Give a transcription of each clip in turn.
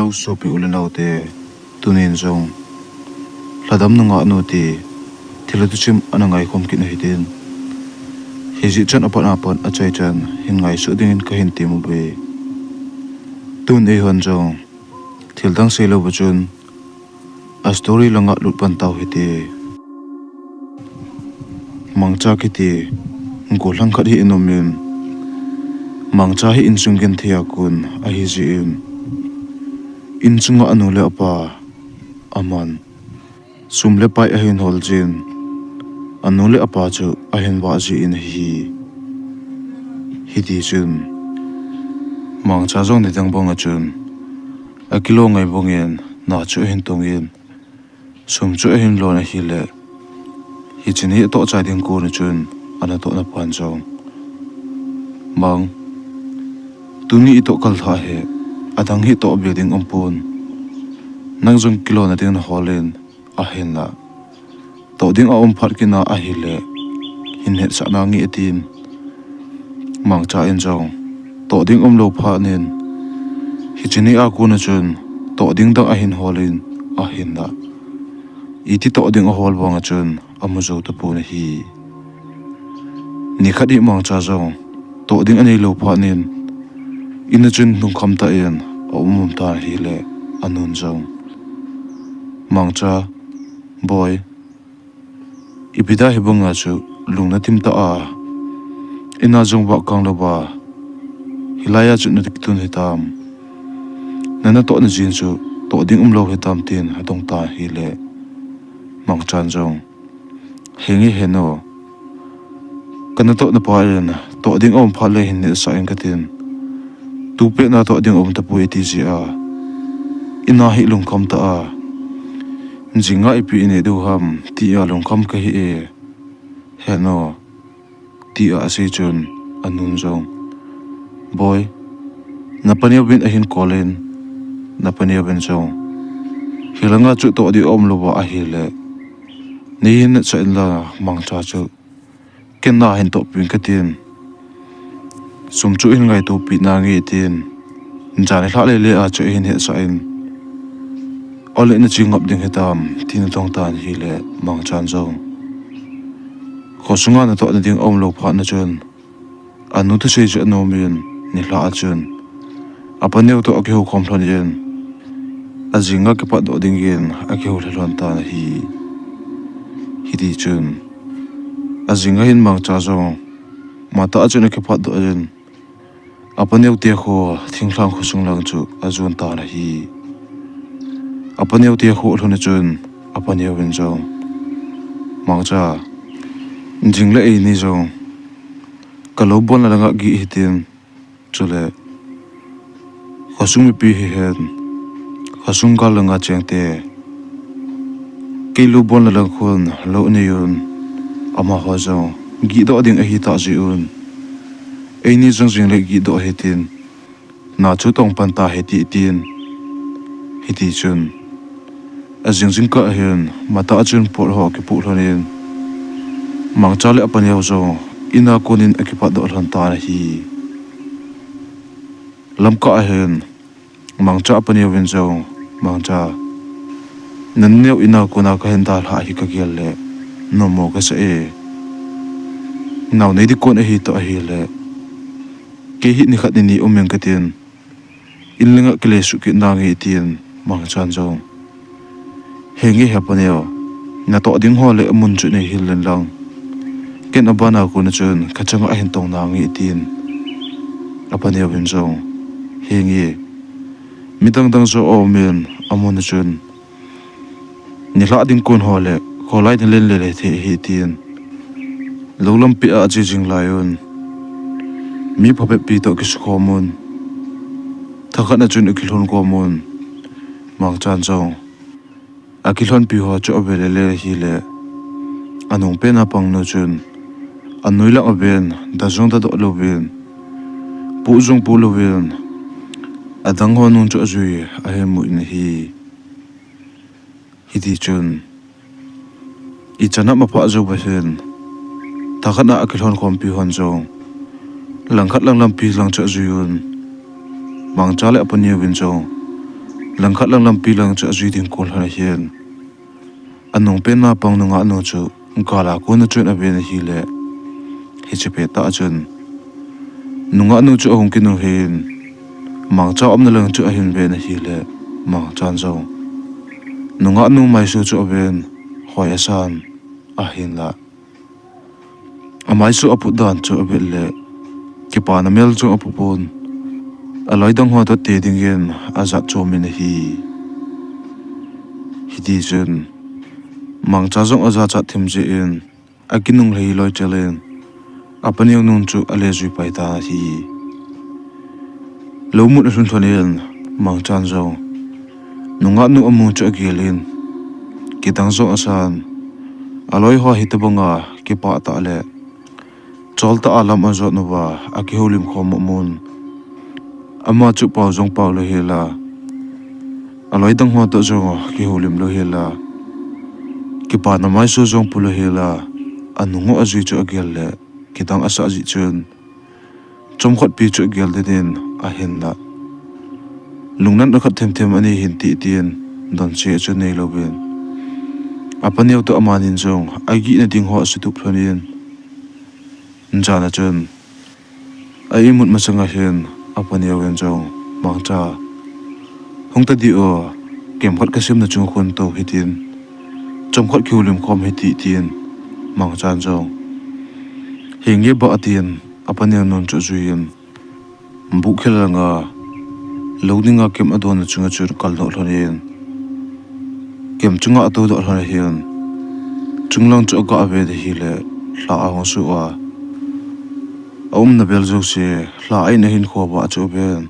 lo so pi ulenau te tunin zong ladam nanga anu ti thilatu chim anangai khom kin hitin hiji chan apana pon achai chan hin ngai su ding ka hin timu be tun e hon zong thildang selo bachun a story langa lutpan taw hite mangcha kiti ngolang khadi inomin mangcha hi insungen thia kun a hi ji in chunga anule apa aman sumle pai a hin holjin anule apa chu a hin wa ji in hi ti chun mangcha jong ni tang bong a chun a kilo ngai bongin na chu hin tongin sum chu hin lo na hi le hi chini to cha ding ko na chun ana to na pan jong mang tuni ito kal tha he adang hi to building ompun nang jong kilo na tin holin a hin la to ding a phat kina a hi le hin he sa na ngi tin mang cha en jong to ding lo pha nen hi chini a ko na chun to ding da a hin holin a hin la iti to ding a hol bang a chun amuzo to pu na hi ni khadi mang cha jong to ding ani lo pha nen ina chun nung kham ta en omum ta hi le anun jong mang cha boy ibida hi bunga chu lungna tim ta a ina jong ba kang lo ba hilaya chu na tun hitam nana to na jin chu to ding lo hitam tin hatong ta hi le mang chan jong hengi heno kana to na pa ren to ding pha le hin ne sa en katin tu pe na to ding ta pu ti ji a ina hi lung kham ta a jinga ipi ne du ham ti a lung kham ka hi e heno ti a se chun anun jong boy na paniu bin a hin kolen na paniu ben jong hilanga chu to di lo ba a hi le ni hin cha la mang cha chu ken na hin to pin ka tin sum chu in ngai to pi na ngi tin jani hla le a chu hin he sa in ole na chi ngap ding hetam tin tong tan hi le mang chan jong khosunga na to na ding lo pha na chun anu tu sei chu no min ni hla a chun apaneu to akeu khom thon yen ajinga ke pa do ding yen akeu hlon ta hi di chun ajinga hin mang cha jong mata achun ke pa do yen apaneu te kho thingthlang khosung lang chu ajun ta na hi apaneu te kho hlon chun apaneu ben jong mang cha jingle ei ni jong kalobon la nga gi hitin chule khosung mi pi hi hen khosung ka langa chengte keilu bon la khun lo ne yun ama ho jong gi do ding a hi ta ji un ei ni jong jing le gi do hetin na chu tong pan ta heti tin heti chun a jing jing ka hen mata chun por ho ke pu hlonin mang chale apan yo jong ina konin akipa do hlan ta hi lamka hen mangcha apan yo wen jong mangcha nan neu ina kona ka hen dal ha hi ka gel le no mo ka se e naw nei di kon a hi to a hi le ke hi ni khat ni omeng ka tin illenga kle su ki na ngi tin mang chan jong hengi hapaneo na to ding ho le mun chu nei hil len lang ken abana ko na chun khachang a hin tong na ngi tin apaneo bin jong hengi midang dang zo o men amon na chun ni hla ding kun ho le kholai den len le the hi tin lolam pi a chi jing laiun mi phape pi to ki skhomun thakana chun ukilhon ko mun mang chan jong akilhon pi ho cho bele le hi le anung pe na pang no chun anui la aben da jong da do lo ben pu jong pu lo ben adang ho nun cho zui a he mu in hi di chun i chana ma pha zo ba hen thakana akilhon khom pi hon jong langkhat lang lam pi lang cha zuyun mang chale apani win jong lang khat lang lampi lang chu azui ding kol hana hian anung pen na pang nunga no chu gala ko na chun abe na hi le hi chepe ta chun nunga no chu hong kinu hin mang cha am na lang chu a hin be na hi le mang chan zo nunga nu mai su chu ben hoi asan a hin la amai su apu dan chu abe le ki pa na mel chu apu pon aloi dang ho to te ding gen azat chu min hi di chun mang cha zong aza cha thim je in akinung lei loi chalen apaniu nun chu ale zui pai ta hi lomut hun thonen mang chan zo nunga nu amu chu agelin kitang zo asan aloi ho hitabanga ki pa ta le cholta alam azo no wa akiholim khom mun ama chu pau zong pau lo hela aloi dang ho to zo ki holim lo hela ki pa na mai su zong pulo hela anungo azui chu agel le kitang asa ji chun chomkhot pi chu gel de den a hen la lungnan rakhat them them ani hin ti tien don che chu nei lo ben apaneu to amanin jong agi na ding ho su tu phlonin njana chun ai mut masanga hen apaneu wen jong mangcha hongta di o kem khat kasim na chung khon to hitin chomkhot khiulim khom hiti tien mangchan jong hingi ba atien apanian non chu zuin bu khelanga loadinga kem adon chunga chur kal no hlonin kem chunga ato do hlan hian chunglang chu ka ave de hi le hla a ho su a om na bel jok se hla ai na hin kho ba chu ben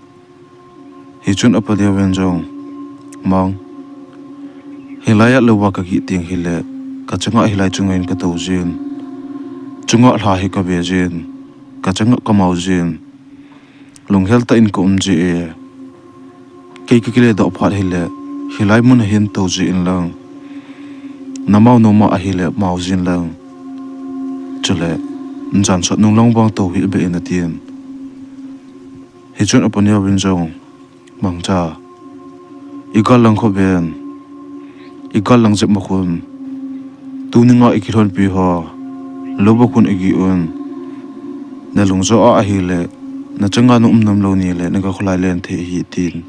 hi chun apadia wen jong mang hilaya lowa ka gi ting hi le ka chunga hilai chungain ka to jin chunga hla hi ka be jin ka changa kamau jin lunghel ta in ko umji e ke kile do phat hile hilai mun hin to ji in lang namau no ma a hile mau jin lang chule njan chot nung long bang to hi be in atien hi chun aponia win jong mangcha igal lang kho ben igal lang jep makhun tuninga ikilhon pi ho lobokun igi un na lungzo a hile na changa nu umnam lo ni le na ka khulai len the hi tin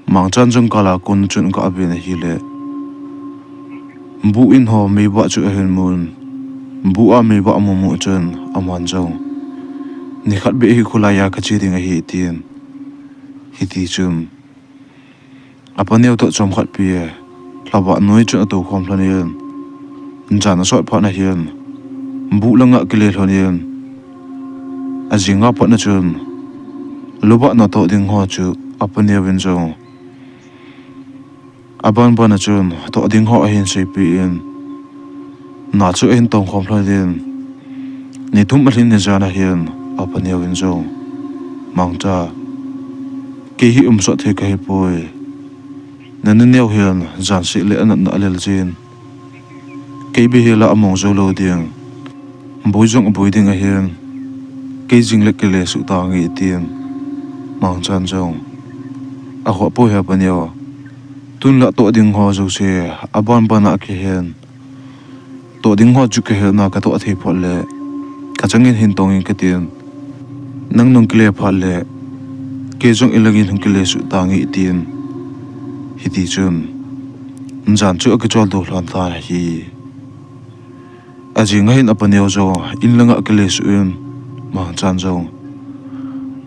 mangchan jong kala kun chun ka abe na hi le bu in ho me ba chu hen mun bu a me ba mu mu chun aman jong ni khat be hi khulai ya ka chi ding a hi tin hi ti chum apaneu to chom khat pi lawa noi chu to khom thanian njana soi phana hian bu langa kile thanian azinga phana chun loba na to ding ho chu apane win jong aban bana chun to ding ho hin sei pi in na chu en tong khom thanian ni thum alin ne jana hian apane win jong mangta ke hi so the ka hi poi nan neu hian jan si le an na alel jin ke bi hela among zo lo ding boi jong boi ding a hian ke jing le ke le su ta ngi tin mang chan jong a ho po ha panyo tun la to ding ho zo se aban bana ke hian to ding ho chu ke na ka to thei phol le ka changin hin tong in ke tin nang nong kle phal le ke jong ilagin hung kle su ta ngi tin hiti chun njan chu ka chol do hlan ta hi aji ngain apaneu zo inlanga kele su in ma chan zo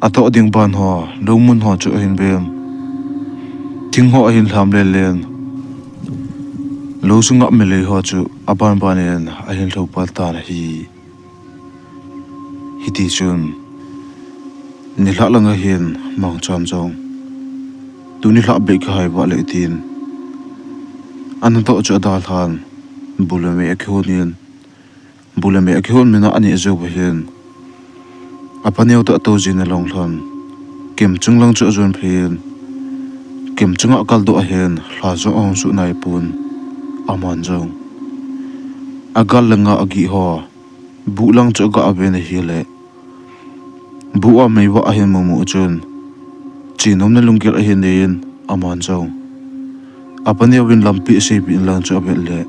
ato ding ban ho lomun ho chu hin bem ting ho hin hlam le len lo sunga me le ho chu aban banen a hin lo pal ta hi hiti chun ni hla langa hin ma chan zo tuni hla be ka hai wa le tin an to chu dal han bulame ekhonin bulame ekhon mina ani zo bhin apaneu to to jin long thon kem chunglang chu zon phin kem chunga kal do a hen hla zo on su nai pun aman zo agal langa agi ho bulang chu ga abe na hi le bu a mei wa a hen mu chun chinom na lungkel a hen dein aman zong apania win lampi se bin lang cho bel le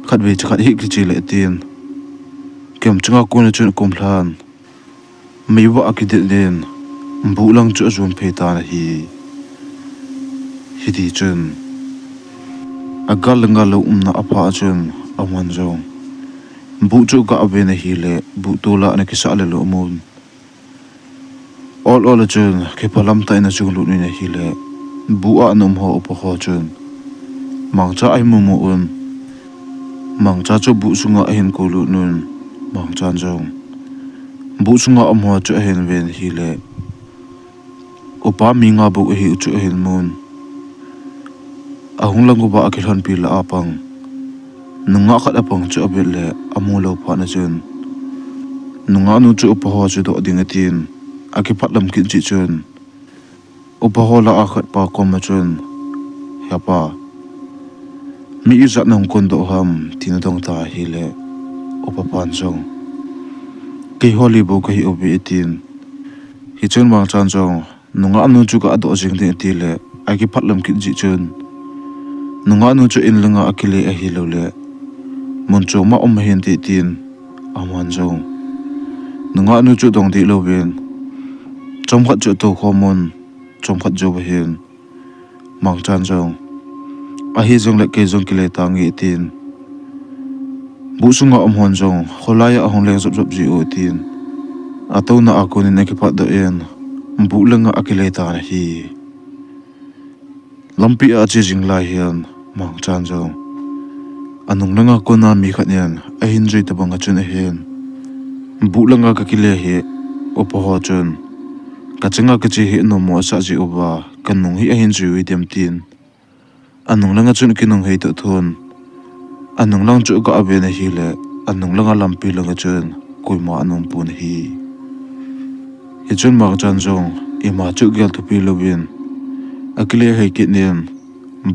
khat ve khat hi ki chi le tin kem chunga ko na chun kum hlan mei wa akide den bu lang chu zun phe ta na hi ti chun agal nga lo na apa chun aman zong bu chu ga ave na hi le bu tu la na ki sa le lo mun all chun ke palam ta na chung lu ni na hi le bu a nom ho upo ho chun mang cha ai mu mu un mang cha chu bu sunga hin ko lu nun mang chan jong bu sunga am ho chu hen ven hi le upa mi nga bu hi chu hen mun ahung lang ba akil han pi la apang nunga khat apang chu abel le amu lo pha na chun nunga nu chu upo ho chu do ding atin aki patlam kin chi chun upa ho la akhat pa ko ma chun ya pa mi izat nong kon do ham tin dong ta hi le upa pan jong ke holi bo ke obi tin hi chun mang chan jong nunga anu chu ka do jing de ti le aki patlam kin chi chun nunga nu chu in langa akile a hi lo le mon chu ma om hen ti tin aman jong nunga nu chu dong di lo ben chom khat chu to khomon chom khat jo hen mang chan jong a hi jong le ke jong kile tangi tin bu sunga om hon jong kholaya a hong le zop zop ji o tin ato na akoni ne ke pat do en bu langa akile ta hi lampi a chi jing lai hian mang chan jong anung langa kona mi khatnian a hin jei ta banga chun a hen bu langa ka kile he opo ho chun ka chenga ka chi he no mo sa ji oba kan nung hi a hin jui dem tin anung langa chun kinung hei to thon anung lang chu ka ave na hi le anung langa lampi langa chun koima anung pun hi chun mang chan jong ima chu gel tu pi lovin akile hei kitnen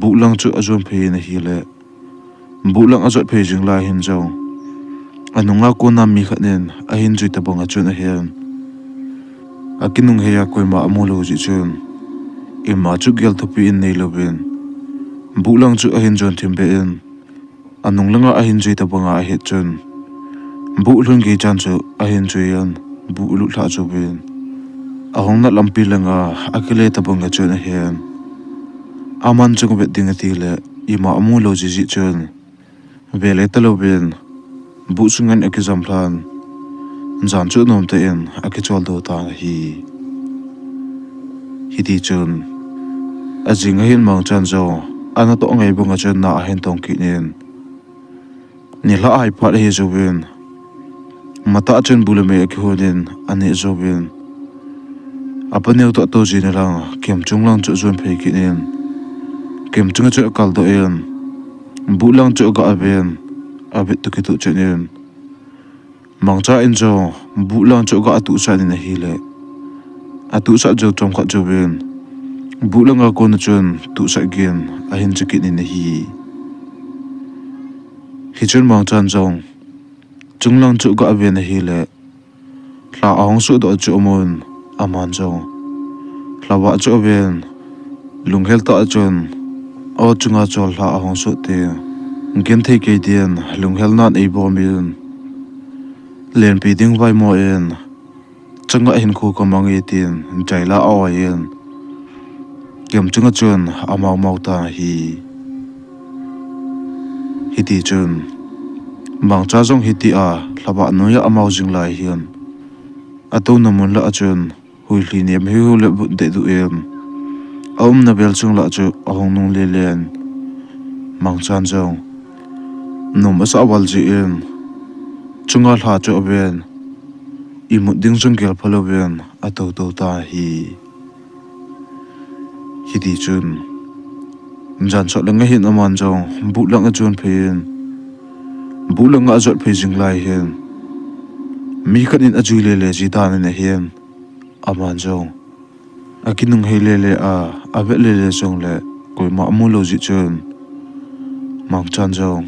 bu lang chu azon phe na hi le bu lang azot phe jing la hin jong anunga ko na mi khanen a hin jui ta banga chun a hen akinung heya koima amulo ji chun ima chu gel tu pi in nei lovin bu lang chu a hin jon thim be in anung langa a hin jui ta banga a he chun bu lung gi chan chu a hin jui yan bu lu thla chu bin ahong na lampi langa akile ta banga chun a hen aman chung bet ding ati le ima amu lo ji ji chun vele ta lo bin bu sungan ekizam plan jan chu nom te en akichol do ta hi ti chun ajing hin mang chan zo ana to ngai bunga chun na hen tong ki nen ni la ai phat he zo bin mata chun bulame ki honin ani zo bin apaneu to ji na lang kem chung lang chu zon phei ki nen kem chunga chu kal do en bu lang chu ga aben abit tu ki tu chen mangcha in jo bu lang chu ga atu sa ni na hi le atu sa jo chom kha jo ben bu lang ga ko na chun tu sa gen a hin chi ki ni na hi chun mangchan jong chung lang chu ga aben na hi le la ahong su do chu mon aman jong lawa chu ben lunghel ta chun o chunga chol la ahong su te gen thei ke dian lunghel nan ei bo min len pi ding vai mo en changa hin khu ka mangi tin jaila awa yen kem chunga chun amau mau ta hi ti chun mang cha jong hi ti a laba noya amau jing lai hian ato namun la achun hui hli ne me hu le bu de du em aum na bel chung la chu ahong nung le len mang chan jong num asa wal ji en chunga hla chu ben imut ding chung gel phalo ben ato to ta hi ti chun jan so langa hin aman jong bu lang a chun phein bu lang a zot phei jing lai hen mi khanin a jui le le ji ta ne hen aman jong akinung hei le le a ave le le jong le koi ma mu lo ji chun mang chan jong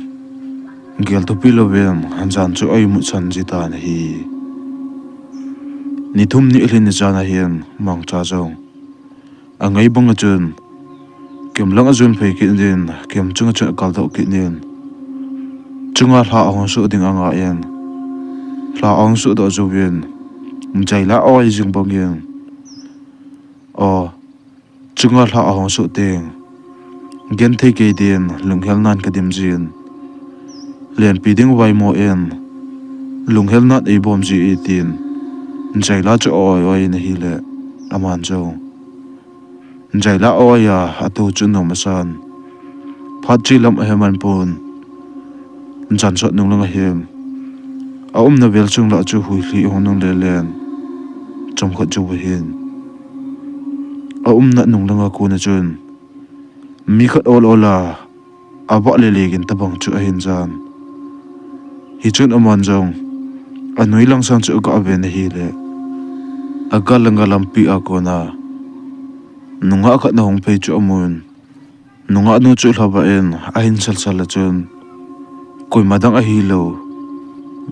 gel to pilo ben han jan chu ai mu chan ji ta ne hi ni thum ni hlin ni jana hen mang cha jong ngay bông ở chân kiếm lăng ở chân phải kiện đến kiếm chung ở chân cào đậu kiện đến chung ở hạ ông sữa tiếng anh yên là ông sữa đậu dầu viên chạy lá oi dừng bông yên chung ở hạ ông sữa tiếng gen thấy cái điện lùng hel nan cái điểm diện liền bị tiếng vay mò yên lùng hel nát ấy bom gì tiền chạy lá cho oi này hi lệ aman châu chạy lá oi à tu chân nông mà san phát chi lắm em ăn bồn chăn sọt nông lăng hiểm na vel chung la chu hui li hong nông le len trong khot chu hiền na nông lăng ko na chun mi khat ola aba le legin tabang chu hin jan hi chun aman jong anui lang sang chu ka aven hi le agalanga lampi akona nunga khat na hong pe chu amun nunga nu chu hlaba en ahin sal sal la chun koi madang a hi lo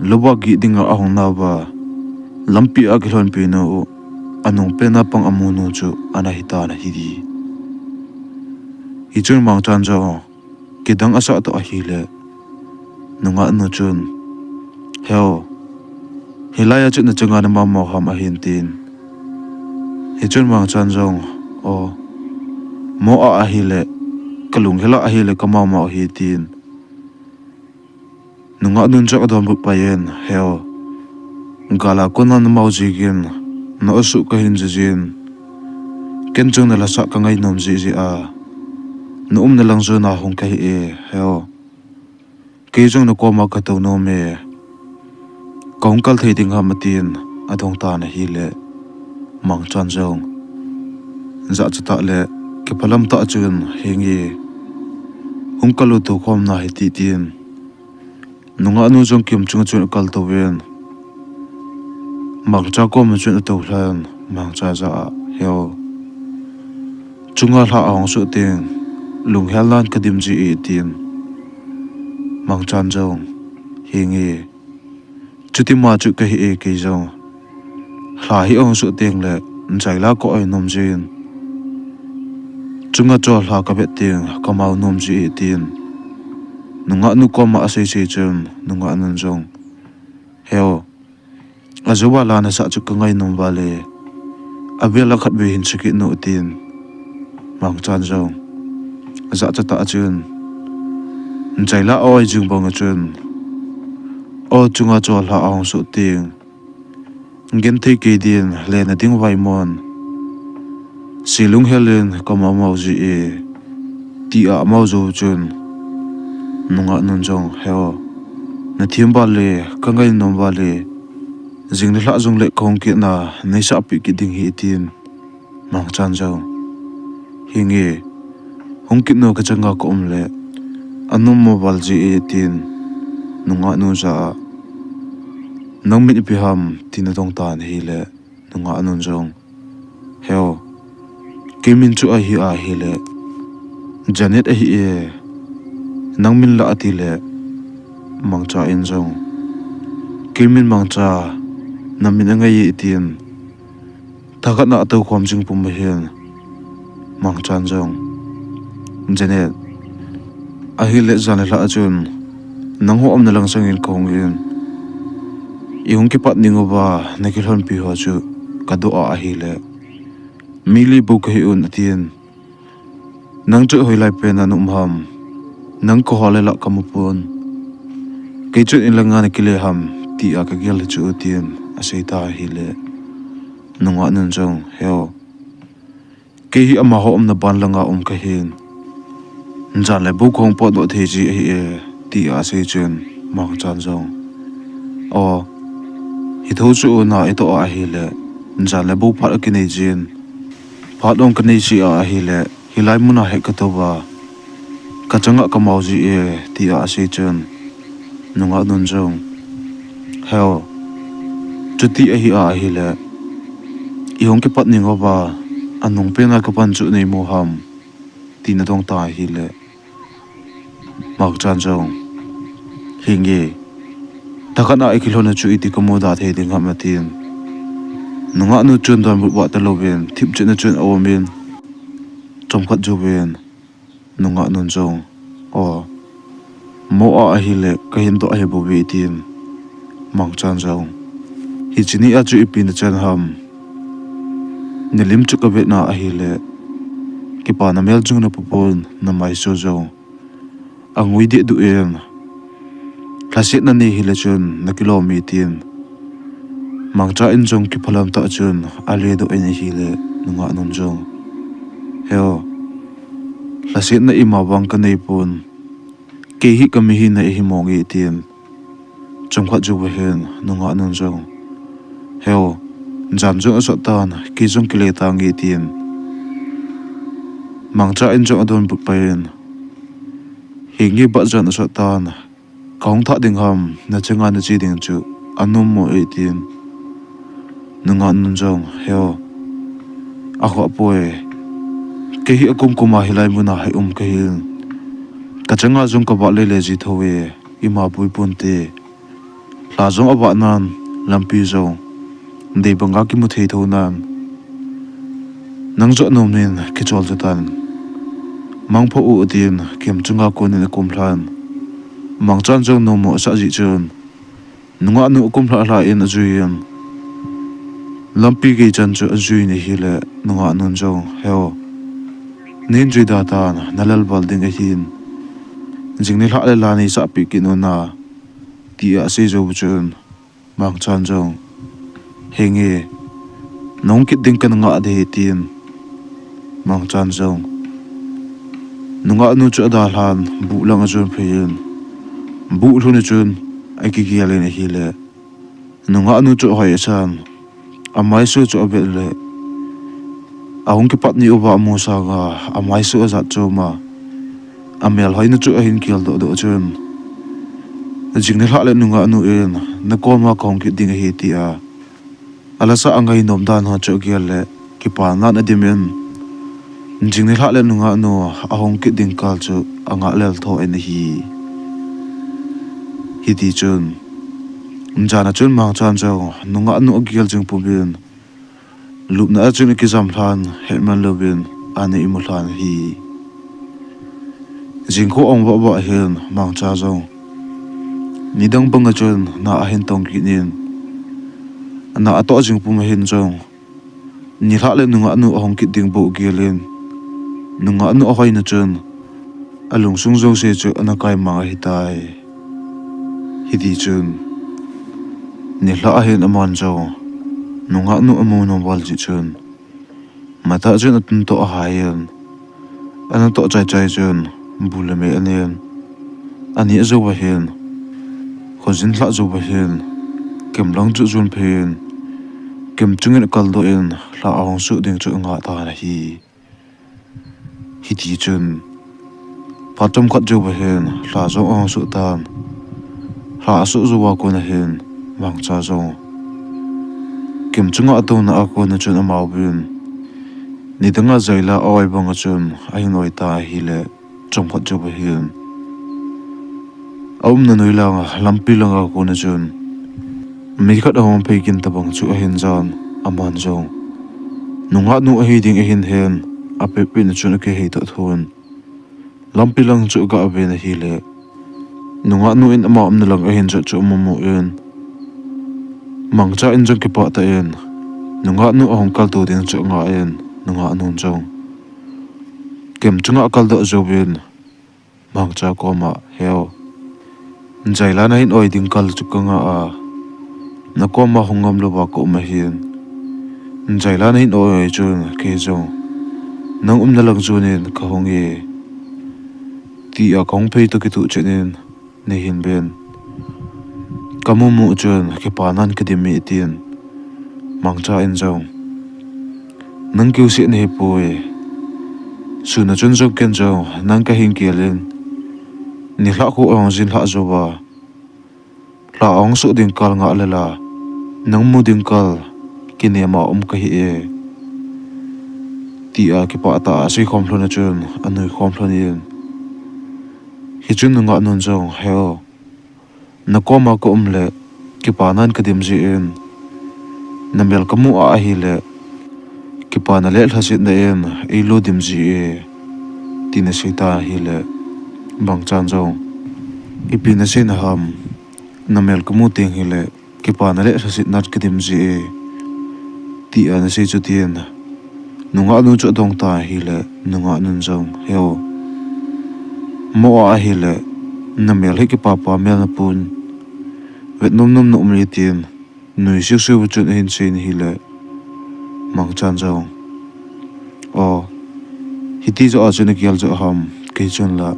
loba gi dinga ahong na ba lampi agilon pe no anung pe na pang amunu chu anahita na hi di hi chun mang chan jo kidang asa to a hi le nunga nu chun heo hilaya chu na chunga na ma mo ham a hin tin hi chun mang chan jong mo a hi le kalung hela a hi le kama ma hi tin nunga nun chak dom bu payen heo gala konan mau jigin no su ka hin jin ken chung na la sa ka ngai nom ji a no na lang zo na hong kai e heo ke jong na ko ma ka to no me kong kal thei ding ha matin adong ta na hi le mang chan jong za chata le ke phalam ta chun hengi hung kalu to khom na hi ti tin nunga nu jong kim chung chun kal to wen mang cha ko ma chun to hlan mang cha za heo chunga hla ong su ting lung helan kadim ji e tin mang chan jong hengi chuti ma chu ka hi e ke jong hla hi ong su ting le chai la ko ai nom jin chunga cho hla ka bet ting kamau nom ji e tin nunga nu ko ma ase se chum nunga nan jong heo azuwa la na sa chu ka ngai nom wale abela khat be hin chiki no tin mang chan jong za cha ta chun chai la oi jung bong chun chunga cho hla ong su ting gen thei ke din le na ding vai mon silung helen kama mau ji e ti a mau zo chun nunga nun jong heo na thiam ba le ka ngai nom ba le jing hla jong le kong ki na nei sa pi ki ding hi tin mang chan jong hingi hong ki no ka changa ko le anum mobile ji e tin nunga nu ja nang mit pi ham tin dong tan hi le nunga nun jong heo kemin chu a hi le janet a hi e nang min la ati le mangcha in jong kemin mangcha namin ngai tin thagat na to khom jing pum hian mangchan jong janet a hi le jan la chun nang ho am na lang sangin kong in ihung ki pat ningo ba nakil hon pi ho chu kadu a hi le mili bu ka hi un tin nang chu hoi lai pe na num ham nang ko hole la kamupon ke chu in langa na kile ham ti a ka gel chu tin a sei ta hi le nunga nun jong heo ke hi ama ho am na ban langa ka hin jan le bu khong pot do the ji hi e ti a sei chen mang chan jong hi tho chu na e to a hi le jan le bu phat ki nei jin phat ong ka nei si a hi le hilai muna he ka to ba ka changa ka mau ji e ti a sei chen nunga nun jong heo chuti a hi le ihong ke pat ningo ba anung pe na ka pan chu nei mo ham ti na dong ta hi le mak chan jong hingi takana ikilona chu iti komoda the ding hamatin nunga nu chun don bu wa ta loben thip chen chun awomin trong khat jo ben nunga nun jong o mo a hi le ka hin to he bo bi tin mang chan jong hi chini a chu ipin chan ham nilim chu ka be na a hi le ki pa na mel jung na popon na mai so jong angui de du en klasit na ni hi le chun na kilometer mang cha in jong ki phalam ta chun ale do en hi le nunga nun jong heo klasit na ima wang ka nei pon ke hi ka mi hi na hi mong i tin trong khat ju hen nunga nun jong heo jam jo so tan ki jong ki le ta ngi tin mang cha in jong adon bu pain hi ngi ba jan so tan kaung tha ding ham na changa na chi ding chu anum mo i tin nunga nun jong heo a kho poe ke hi akum kuma hilai muna hai ke hin ka changa jong ka ba le le ji thowe ima pui punte la jong aba nan lampi jong de banga ki mu thei tho nan nang jo nom nin ki chol jatan mang pho u tin kem chunga ko ni kum hlan mang chan jong no mo sa ji chun nunga nu kum hla hla in ajuin lampi ge chan chu ajui ni hi le nunga nun jong heo nin jui da ta nalal bal ding a hin jingni hla le la ni sa pi ki no na ti a se jo chun mang chan jong henge nong kit ding kan nga de tin mang chan jong nunga nu chu da hlan bu lang a jun phein bu lu ni chun ai ki gi ale ni hi le nunga nu chu hoi chan amai su chu be le ahung ki pat ni uba mu sa ga amai su za chu ma amel hoi nu chu hin kial do chun jingni hla le nunga nu en na ko ma kong ki ding hi ti a ala sa angai nom dan ha chu gial le ki pa na na dimen jingni hla le nunga nu ahung ki ding kal chu anga lel tho en hi ti chun njana chun mang chan chaw nunga nu gial jing pu bin lup na chun ki jam hlan helman lovin ani imu hlan hi jingkho ong ba hen mang cha jong nidang banga chun na a hen tong ki nin na ato jing pu ma hen jong ni hla le nunga nu ong ki ding bo gialin nunga nu a hoi na chun alung sung jong se chu ana kai ma hi tai hi di chun ni hla a hen aman jong nunga nu amu no wal ji chun mata chun atun to a hayan ana to chai chai chun bulame anen ani zo ba hen khojin hla zo ba hen kem lang chu jun phen kem chungin kal do en hla awang su ding chu nga ta na hi ti chun patom khat jo ba hen hla zo awang su tan hla su zo wa ko na hen mang cha zo kem chunga to na a ko na chun amau bin ni danga zaila awai banga chun ai noi ta hi le chom khat jo ba hen aum na noi langa lampi langa ko na chun mi khat awam pe kin tabang chu a hin jan aman jong nunga nu a hi ding a hin hen a pe pe na chun ke hei ta thon lampi lang chu ga be na hi le nunga nu in ama am na lang a hin chu mo en mang cha in jong ki pa ta en nunga nu a hong kal to ding chu nga en nunga nun jong kem chunga kal do zo ben mang cha ko ma heo jaila na in oi ding kal chu ka nga a na ko ma hongam lo ba ko ma hin jaila na in oi chun ke jong nang na lang chunin ka hong ye ti a kong pei to ki tu chenin ne hin ben kamu mu chun ke pa nan ke dimi tin mang cha in jong nang kiu si ne poi su na chun jong ken jong nang ka hin kialin ni hla ko ong jin hla zo ba hla ong su ding kal nga lela nang mu ding kal kine ma ka hi e ti a ki pa ta si khom thlona chun anui khom thlonin hi chun nga nun jong heo na ko ma ko le ki pa nan ka dim ji in na mel kamu a hi le ki pa na le thasit na em ei lo dim ji e tina seita hi le bang chan jong ipina se na ham namel kamu ting hi le ki pa na le thasit nat ki dim ji e ti an se chu tien nunga nu chu dong ta hi le nunga nun jong heo mo a hi le namel hi ki pa mel na pun vet nom nom no mi tien nui siu siu chu hin sin hi le mang chan jong o hiti zo a chu na kial zo ham ke chun la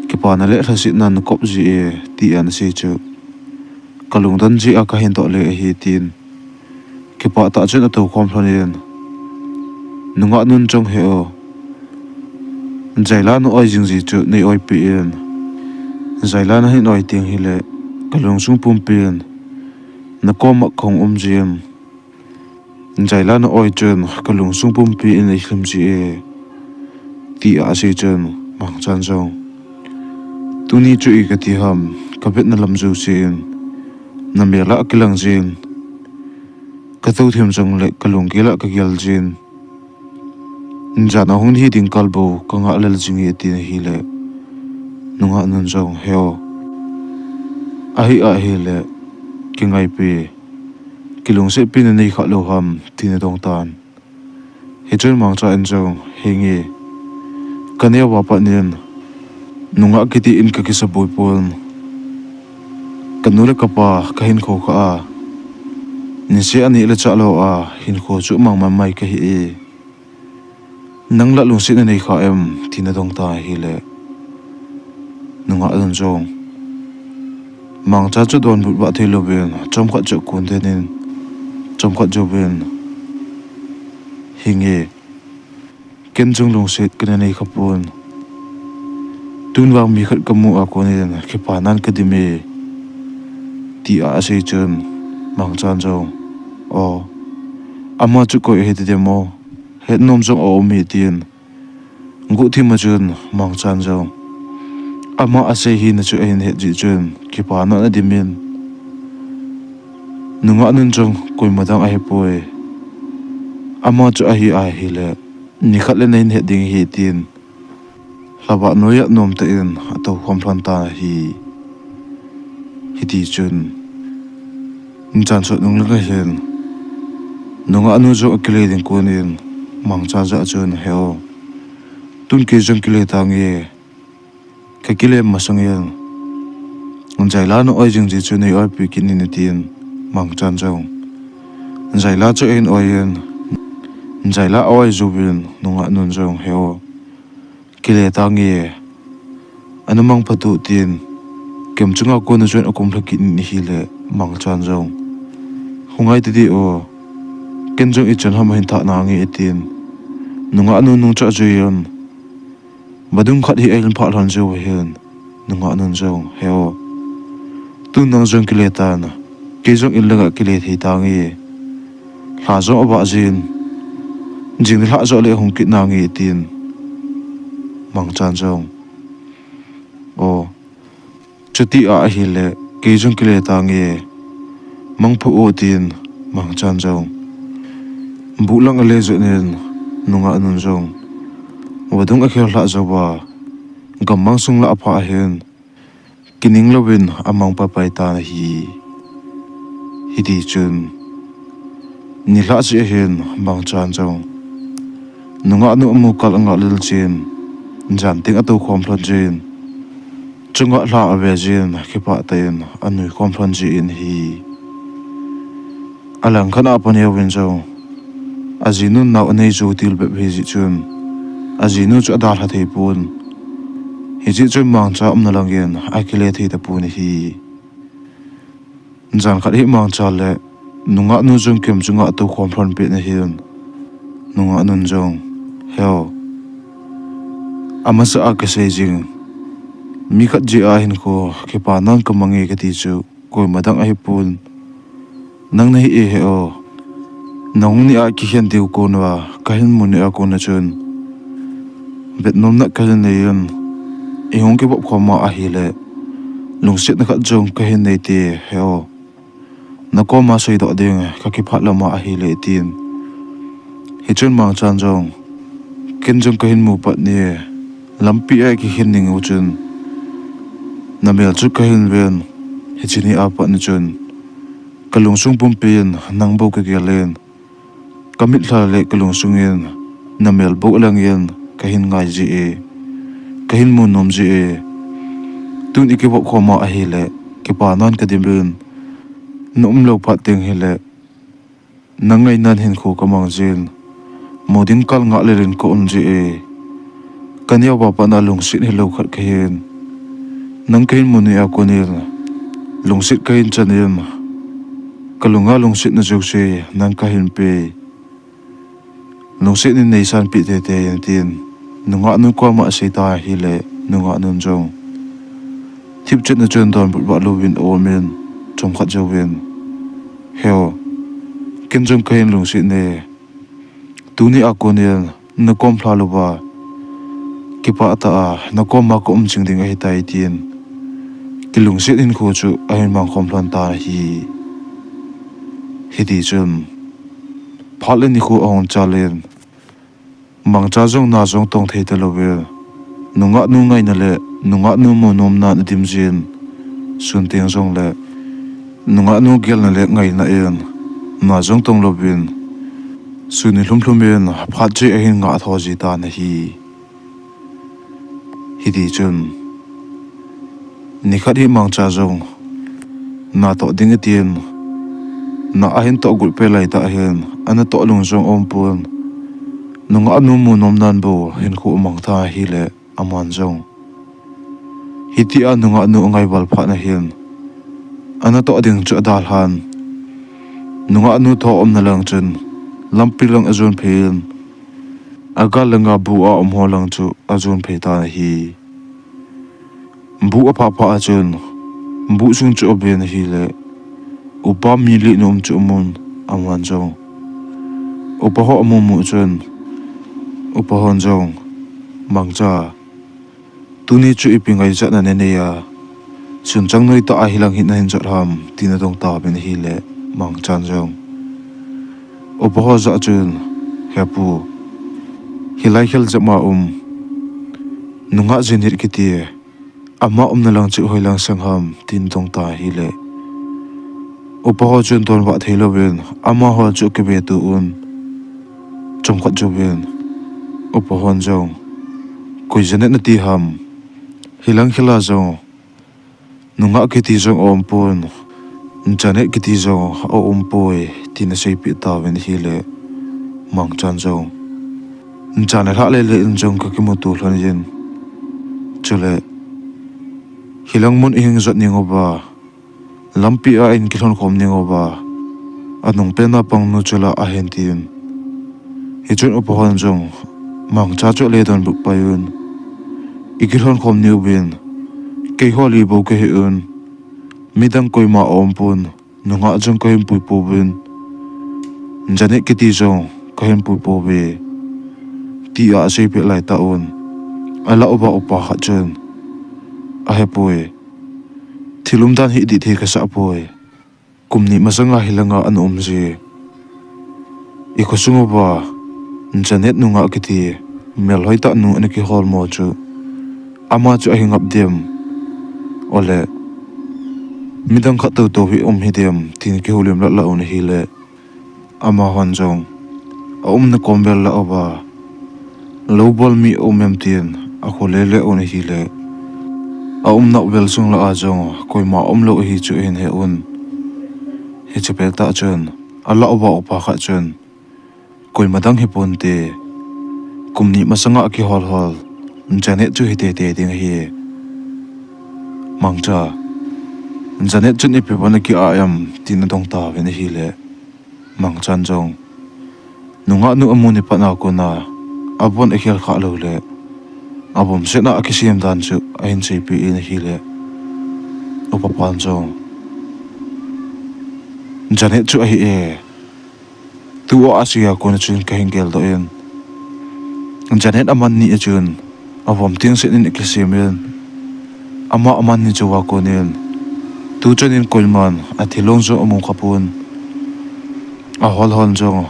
ki pa na le thasit nan kop ji e ti an se chu kalung dan ji a ka hin to le hi tin ki pa ta chu na to khom thon nunga nun chong he o zaila no oi jing ji chu nei oi pi en zaila na hin oi ting hi le kalung sung pum pin na kom khong jim zaila no oi chen kalung sung pum pi in hlim ji e ti a se chen mang chan jong tuni chu i ka ti ham ka bet na lam zu sin na me la kilang jin ka to them jong le kalung ki la ka gyal jin jana hun hi ding kalbo ka nga lel jingi ti hi le nunga nun jong heo ahi a hi le ki ngai pi kilung se pin nei kha lo ham tin dong tan he chen mang cha en jong hengi kane wa pa nen nunga kiti in ka ki sa boy pon kanule ka pa ka hin kho kha a ni se ani le cha lo a hin kho chu mang ma mai ka hi e nang la lung sin nei kha em tin dong ta hi le nunga an jong mang cha chu don bu ba thelo ben chom kha chu kun de nin chom kha jo ben hinge ken jung lung set kan nei kha pon tun wang mi khat kamu a ko nen ki pa nan ka dime ti a se chen mang chan jong o ama chu ko he de mo het nom jong o mi tin ngu thi ma chun mang chan jong ama ase hi na chu en he ji chun ki pa na dimin nunga nun jong koi madang a he poi ama chu a hi le ni khat le nei he ding hi tin laba noya nom te in ato khom thon ta hi ti chun chan so nung la hen nunga anu jo akile ding ko nin mang cha ja chun heo tun ke jong kile ta nge ka kile masang yan zaila no oi jing ji chu nei oi pi kin ni tin mang chan jong zaila chu en oi yan zaila oi zu bin nunga nun jong heo kile ta nge anumang patu tin kem chunga ko na join akom thaki ni hi le mang chan jong hungai ti di o ken jong i chan ham hin tha na nge tin nunga nu nung cha juyon badung khat hi el pha lon jo hen nunga nun jong heo tu nang jong kile ta na ke jong il la kile thi ta nge ha zo ba jin jing la zo le hong ki na nge tin mang chan jong o chuti a hi le ke jong kile ta nge mang phu o tin mang chan jong bu lang le zo nen nunga nun jong wadung a khel la zo ba gamang sung la apha hen kining lovin amang pa pai ta hi di chun ni la chi hen mang chan jong nunga nu mu kal anga lil chin jan ting atu khom phlan jin chunga la ave jin khipa ten anui khom phlan ji in hi alang khana apane win jong azinu naw nei zu til be bhi chun azinu chu adal ha thei pun hi ji chu mang cha na langen akile thei ta pun hi jan khat hi mang cha le nunga nu jong kem chunga tu khom phlan pe na hin nunga nun jong heo amasa a ka sei jing mi khat ji a hin ko ke pa nang ka mangi ka ti chu koi madang a hi pun nang nei e he o nong ni a ki hian diu ko na ka hin mun a ko na chun bet nom na ka nei yan e hong ke bop khoma a hi le lung sit na khat jong ka hin nei te he o na ko ma sei do ding ka ki phat lama a hi le tin hi chun mang chan jong ken jong ka hin mu pat ni lampi ai ki hin ning u chun namel chu ka hin ven hi chini a pat ni chun kalung sung pum pin nang bo ka gelen kamit hla le kalung sung in namel bo lang yen ka hin ngai ji e ka hin mu nom ji e tun ikibop khoma a hi le ki pa non ka dimbun num lo phat ting hi le nangai nan hin khu ka mang jin modin kal nga le rin ko ji e kanya ba pa na lung sit hi lo khat ka hin nang kain mu ni a ko ni lung sit kain chanin kalunga lung sit na jok se nang ka hin pe lung sit ni nei san pi te te yan tin nunga nu ko ma se ta hi le nunga nun jong thip chet na chen don ba lo win o men chom khat jo win heo ken jong kain lung sit ne tu ni a ko ni na kom phla lo ba ki pa ta a na kom ma ko ching ding a hi tai tin ki lung sit in khu chu a hin mang khom hlan ta hi di chun phale ni khu ong chalen mang cha jong na jong tong thei te lo we nunga nu ngai na le nunga nu mo nom na dim jin sun teng jong le nunga nu gel na le ngai na en na jong tong lo bin suni hlum hlum ben phat chi a hin nga tho ji ta na hi di chun ni khat hi mang cha jong na to ding tien na a hin to gul pe lai ta hen ana to lung jong om pun nunga nu mu nom nan bo hin khu mang tha hi le aman jong hiti a nunga nu ngai wal pha na hin ana to ding chu dal han nunga nu tho om na lang chen lampi lang azun phein aga langa bu a om ho lang chu azun phe ta hi bu a pha pha chun bu sung chu ben hi le upa mi li nom chu mun aman jong upa ho mu mu chun upa hon jong mangcha tuni chu ipingai cha na ne ya sun chang noi ta a hilang hin na hin cha ham tina dong ta ben hi le mang chan jong upa ho za chun hepu hilai hel jama nunga jinir kiti ama na lang chu hoilang sangham tin dong ta hi le upa ho chun ton wa thelo ben ama ho chu ke be tu chom khat jo ben upa hon jong koi janet na ti ham hilang khila jong nunga ke ti jong om pon janet ke ti jong o poi tin sei pi ta ben hi le mang chan jong janet ha le le jong ka ki mo tu hlan yin chule hilang mun ing zot ning oba lampi a in kilon khom ning oba anung pe na pang nu chula a hen tin hi chun upa hon jong mang cha chu le don bu pa yun ikilon khom niu bin ke holi bo ke un midang koi ma om pun nunga jong ko him pui po bin jane ke ti jong ko him pui po be ti a se pe lai ta un ala oba upa kha chen a he poi thilum dan hi di the ka sa poi kumni masanga hilanga an ji ikosungo ba janet nunga kiti mel hoita nu aniki hol mo chu ama chu ahingap dem ole midang kha to hi hi dem tin ki hulim la on hi le ama hon jong na kombel la oba lowball mi em tin a khole le on hi le na bel sung la a jong koi ma lo hi chu hin he un hi chepel ta chun ala oba opa kha chun koi madang hi ponte kumni masanga ki hol janet chu hi te ding hi mangcha janet chu ni pe bana ki ayam tin dong ta ven hi le mangchan jong nunga nu amuni pa na ko na abon e khel kha lo le abom se na ki sim dan chu ain sei pi in hi le opa pan jong janet chu hi e tu asia ko na chun ka hingel do en janet aman ni chun avom ting se in eklesemen ama aman ni chawa ko nen tu chunin kolman athilong zo among khapun a hol hon jong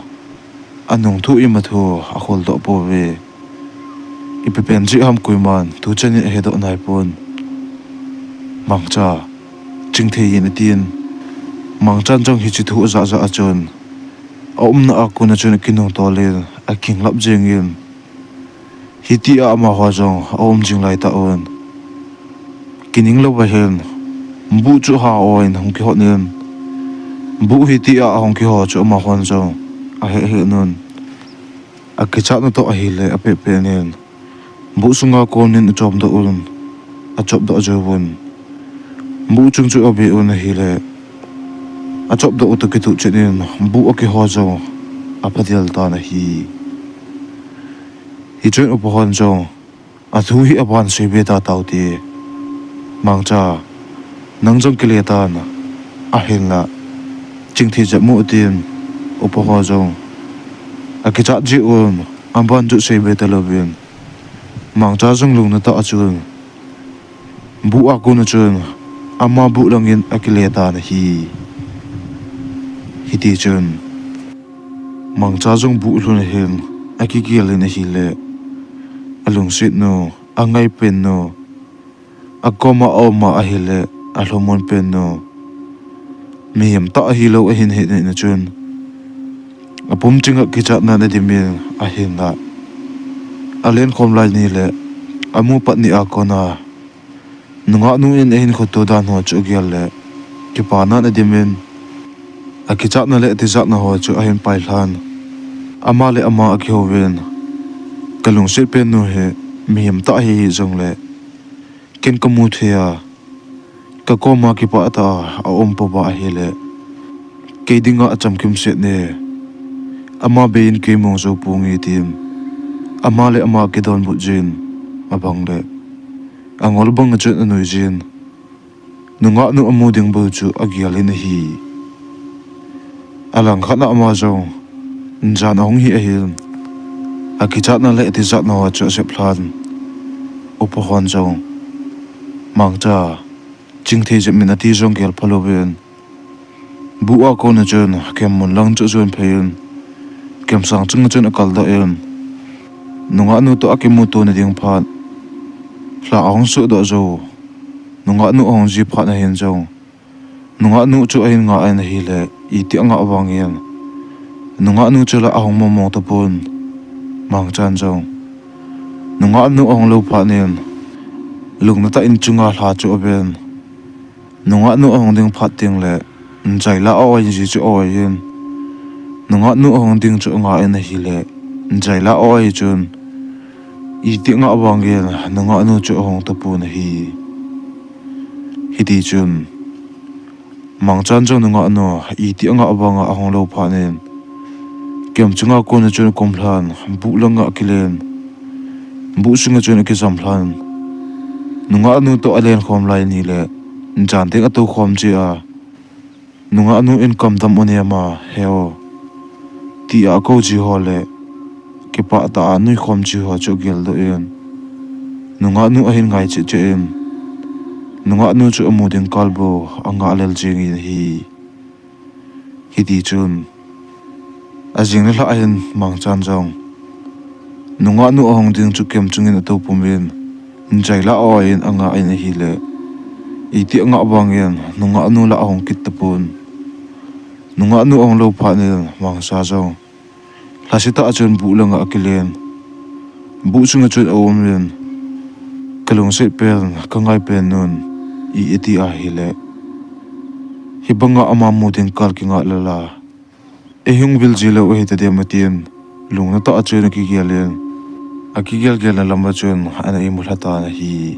anung thu ima thu a khol do po ve ipepen ji ham kuiman tu chani he do nai pon mangcha chingthe yin tin mangchan jong hi chi thu za za achon om na akuna chun kinong tolin a king lap jengin hiti a ma ho jong om jing lai ta on kining lo ba hen bu chu ha oin hong ki hot nen bu hiti a hong ki ho chu ma hon jong a he nun a ki chat no to a hi le a pe pe nen bu sunga ko nin chom do un a chop do jo bun bu chung chu a be un hi le a chop do to ki tu chenin bu a ki ho jong a padil ta na hi chen up hon jong a thu hi a ban se be ta tau ti mangcha nang jong ki le ta na a hin la ching thi ja mu tin up ho jong a ki cha ji un am ban ju se be ta lo bin mangcha jong lung na ta a chun bu a ku na chun ama bu langin a ki le ta na hi ti chun mangcha jong bu lu na hin a ki gi le na hi le alung sit no angai pen no akoma oma a hi le a hlomon pen no miyam ta hi lo a hin he na chun apum chinga ki chat na na dimin a hin la alen khom lai ni le amu pat ni a kona nunga nu in hin khoto dan ho chu gyal le ki pa na na dimin a ki chat na le ti zat na ho chu a hin pai hlan ama le ama a ki ho ven kalung sit pen no he miyam ta hi jong le ken kamu thea ka koma ki pa ta a om po ba hi le ke dinga acham kim set ne ama bein ke mong zo pungi tim ama le ama ke don bu jin abang le angol bang chu nu jin nunga nu amu ding bu chu agial in hi alang khana ama zo njan ong hi a hin a ki chat na le ti zat na chu se plan upo hon jong mangcha chingthei je min ati jong gel phalo ben bu a ko na chen kem mun lang chu zon phein kem sang chung chen akal da en nunga nu to akimu to na ding phat hla ong su do zo nunga nu ong ji phat na hin jong nunga nu chu a hin nga an hi le I ti anga awangin nunga nu chu la ahong mo mo to pun mangchan jong nunga nu ong lo phat nen lungna ta in chunga hla chu ben nunga nu ong ding phat ting le njai la o ji chu o yin nunga nu ong ding chu nga en hi le njai la o ai chun I ti nga awangin nunga nu chu ong to pun hi ti chun mangchan jong nunga nu I ti nga awanga ahong lo phat nen kem chunga ko na chun komhlan bu langa kilen bu sunga chun ki zamhlan nunga nu to alen khom lai ni le jan te atu khom chi a nunga nu income dam onia ma heo ti a ko ji ho le ki pa ta nu khom chi ho chu gel do en nunga nu a hin ngai chi che em nunga nu chu amu ding kalbo anga lel jing hi ti chun ajing la ahin mangchan jong nunga nu ahong ding chu kem chungin ato pumin njai la oin anga in hi le I ti anga awangin nunga nu la ahong kit tapun nunga nu ong lo phat nen mangsa jong hlasita achun bu langa akilen bu chunga chun awom len kalung se pen kangai pen nun I eti a hi le hibanga ama mu ding kal kinga lala ehung bil jilo he ta de matien lungna ta achun ki gelen akigel gel lamba chun ana imul hata na hi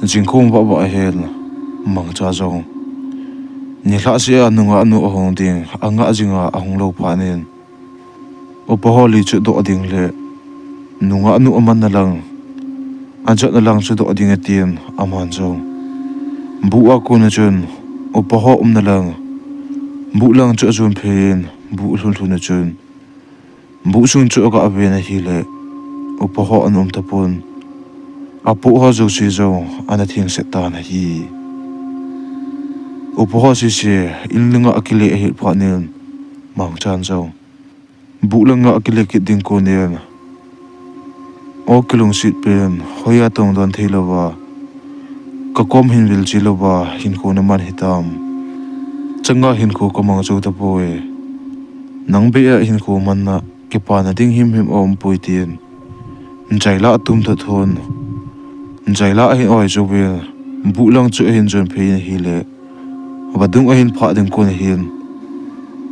jingkhom ba ba hel mangcha jong ni hla sia nunga nu ahong ding anga jinga ahong lo phanin opoholi chu do ding le nunga nu aman na lang anja na lang chu do ding atien aman jong bu a ko na chun opoho na lang bu lang chu chun phein bu hlun hlun na chun bu sun chu ka ave na hi le opoho anom tapun apu ho zo si zo ana thing se ta na hi opoho si se in linga akile hi phanin mangchan zo Bulanga akilekit ding ko niyan. O kilong sit pen hoya tong don theilawa. Kakom hin vil chilawa hin ko naman hitam. Changa hin ko kamang chu ta poe. Nang be hin ko man na kipa na ding him om puitin. Njaila atum ta thon. Njaila hin oi chu vel. Bulang chu hin jon phein hile. Badung hin pha ding ko hin.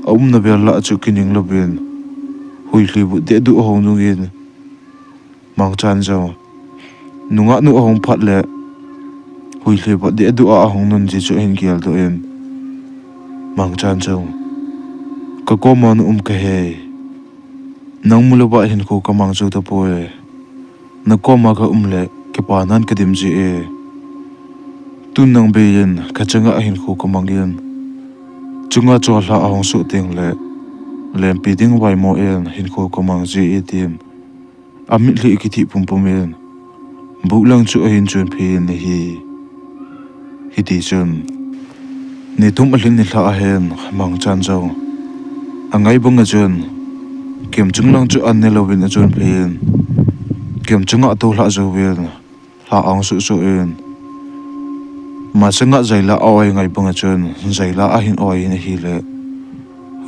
Na bel la chu kining lobin. Hui hlibu de du hong nungin. Mang chan zo. Nunga nu hong phat le. Hui hlibu de du a hong nun ji chu hin kial do in. Mang chan zo. Ka ko man ka he. Nang muluba hin ko ka mang zo ta poe. Na ko ma ka le ke pa nan ka dim ji e. Tun nang be yin ka changa hin ko ka mang yin. Chunga cho la ahong su ting le. Lem pi ding vai mo en hin ko ka mang ji e tim. Amit li ki thi pum pum en. Bu lang chu hin chun phi ne hi. Hi ti chun. Ni tum alin ni la hen mang chan zo. Angai bunga chun. Kem chung lang chu an ne lo win a chun phi en. Kem chunga to la zo wen. La ang su su en. Ma sanga zaila awai ngai bunga chun. Zaila a hin oi ne hi le.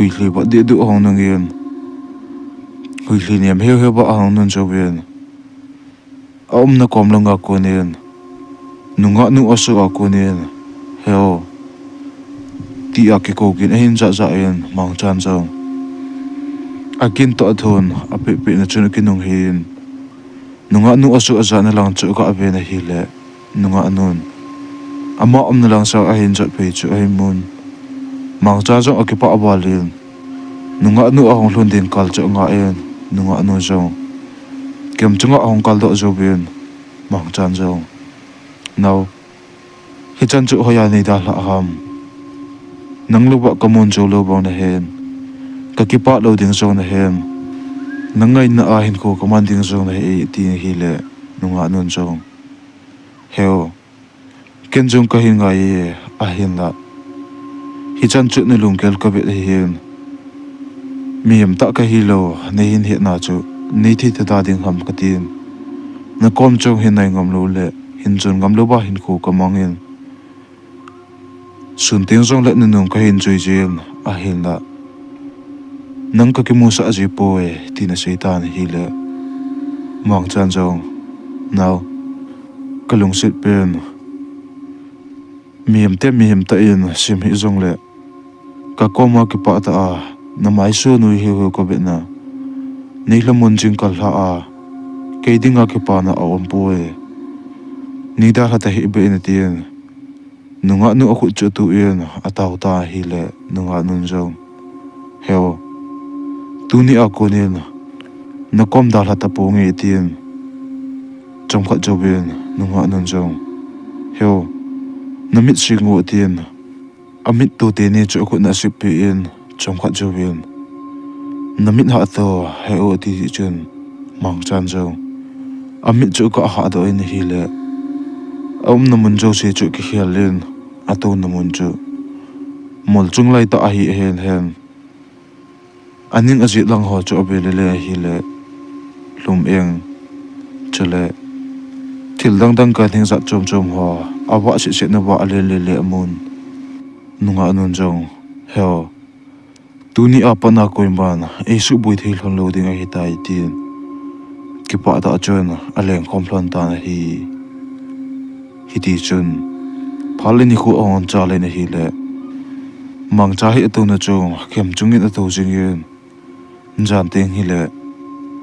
Hui hli ba de du hong nang yen. Hui hli niam heu heu ba hong nun cho wen. Aum na kom langa ko nen. Nunga nu asu a ko nen. Heo. Ti a ki ko gin hin za za en mang chan zo. Akin to athon a pe pe na chun ki nung hin. Nunga nu asu a za na lang chu ka ave na hi le. Nunga anun. Ama na lang sa a hin za pe chu ai mun. Mang cha zong akipa abalin. Nunga nu ahong hlun din kal cha nga en. Nunga anu zong. Kem chunga ahong kal do zo bin. Mang chan zong. Now. Hichan chu hoya ni da la ham. Nang luba kamun zo lo bang na hen. Kakipa lo ding zong na hen. Nangay na ahin ko kaman ding zong na he ti na hile. Nunga anu zong. Heo. Ken zong kahin nga ye ahin la. Hichan chu ni lungkel ka bet hin. Miyam ta ka hilo na hin het na chu. Ni thi ta ding ham ka tin. Na kom chong hin nai ngam lo le. Hin chun ngam lo ba hin ko ka mangin. Sun ting zong le nung ka hin chui jin a hin la. Nang ka ki mu sa ji po e ti na seitan hi le. Mang chan zong. Now. Kalung sit pen. Miyam ta in sim hi zong le. Ka koma ki pa ta a na mai su nui hi hu ko bet na. Ni lamun jing kal ha a. Kay dinga ki pa na awam po e. Ni da hata hi be in tien. Nunga nu aku chu tu in ataw ta hi le nunga nun zong. Heo. Tu ni ako nin. Na kom da hata po ngi tien. Chong khat jo bin nunga nun zong. Heo. Namit singo tien. Amit tu te ni chu ku na sip pi in chong khat jo bin. Namit ha to he o ti chun mang chan zo. Amit chu ka ha do in hi le. Namun jo se chu ki khial len ato namun chu. Mol chung lai ta a hi hen hen. Aning azit lang ho chu abele le hi le. Lum eng chule. Til dang ka thing zat chom ho. Awa si na wa ale le amun. Nunga anun jong. Heo. Tuni apa na ko imban. Su bui thil hon loading a hitai tin. Kipa ta chun aleng komplon ta na hi. Hiti chun. Phale ni khu on cha le na hi le. Mang cha hi to na chong kem chungin ato jing yin. Njan teng hi le.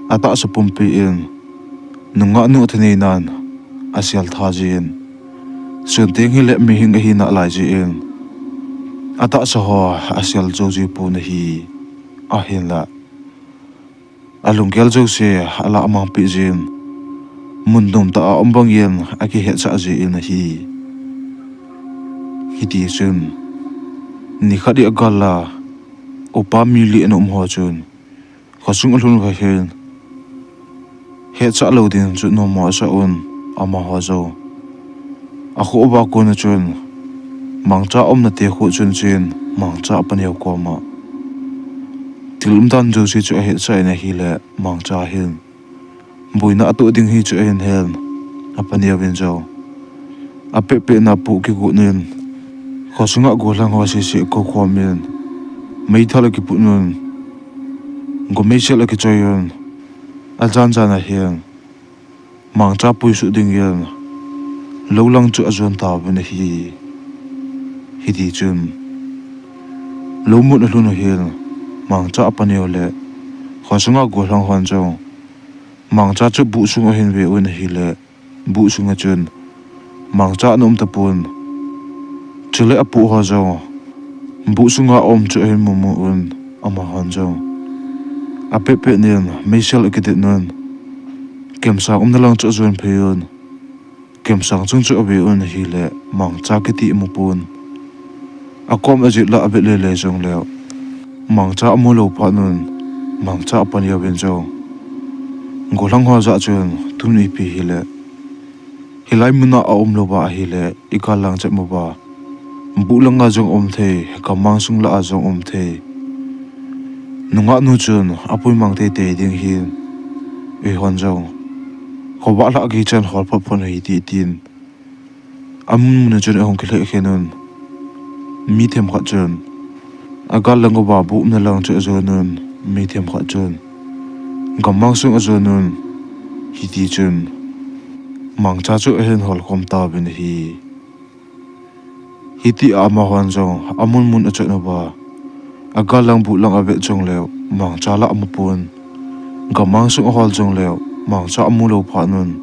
Ata sa pumpi in. Nunga nu thani nan. Asial tha jin. Sun teng hi le mi hing hi na lai ji in. Ata sa ho asial joji pu na hi. Ahin la. Alung gel jo se ala amang pi jin. Mundum ta ombang yen aki het sa ji in hi. Hiti sun. Ni khadi agala. Opa mili en ho chun. Khosung alun ka hen. Het sa lo din chu no mo sa un ama ho zo. Ako ba ko na chun. Mang cha om na te khu chun chin mang cha pan yo ko ma. tilum dan jo si chu he chai na hi le mang cha hin buina tu ding hi chu hen hen apania win jo ape pe na pu ki gu nin khosunga go lang wa si si ko khomin mei thala ki pu nun go mei sel ki choyon a jan jan a hian mang cha pui su ding yan lo lang chu azon ta bin hi di chun lo mu na lu no hian mang cha panio le khosunga go lang hwan jo mang cha chu bu sunga hin ve un hi le bu sunga chun mang cha nom ta pun chule apu ho jo bu sunga om chu hin mu mu un ama han jo ape pe nen meisel ke de non kem sa na lang chu zon pheun kem sang chung chu abe un hi le mang cha ke ti mu pun akom ajit la abe le le jong le mang cha mu lo pa nun mang cha pan ya ben jo golang ho za chun tuni pi hi le hilai muna a om lo ba hi le ikalang che mo ba bulanga jong om the kamang sung la jong om the nunga nu chun apui mang te te ding hin e hon jong khoba la gi chan hol pha phon hi ti tin amun na chun hong khle khenun mi them kha chun agal lang ba bu na lang chu zonun mi them kha chun kamang sung zonun hi ti chun mang cha chu hen hol khom ta bin hi hiti ama hon jong amun mun achot na ba aga lang bu lang ave jong lew mang cha la amupun gamang su hol jong lew mang cha amu lo pha nun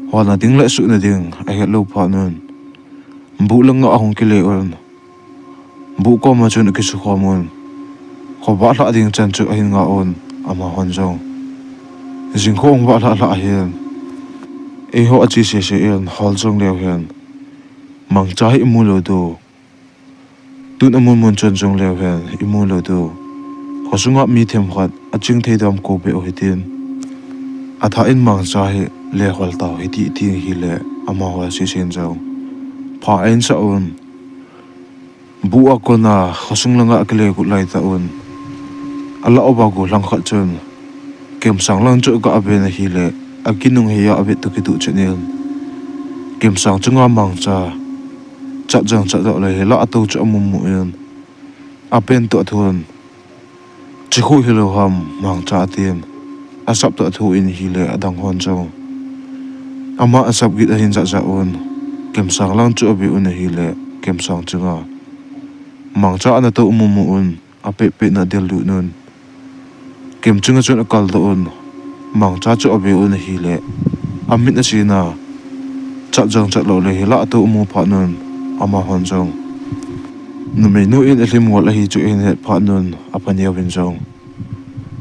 hol na ding la su na ding a he lo pha nun bu lang a hong ki le on bu ko ma chun ki su khomun kho ba la ding chan chu a hin nga on ama hon jong jing khong ba la la hian e ho achi se se en hol jong lew hian mang cha hi mu lo do tun amun mun chon jong lew hen imu lo do khosunga mi them khat aching thei dam ko be o hitin atha in mang cha hi le hol taw hi ti ti hi le ama ho si sen jong pha en sa on bu a ko na khosung langa akle ku lai ta on ala oba go lang khat chon kem sang lang chu ka abe na hi le akinung he ya abe to ki tu chenel kem sang chunga mang cha chak jang chak do le la atu chu mum mu en apen to thun chi khu hi lo ham mang cha tin asap to thu in hi le adang hon jo ama asap git a hin za za on kem sang lang chu abi un hi le kem sang chunga mang cha na to mum mu un ape pe na del lu nun kem chunga chu akal do un mang cha chu abi un hi le amit na sina chak jang chak lo le la atu mu pha nun ama hon jong nu me nu in elim wal hi chu in he pha nun apania win jong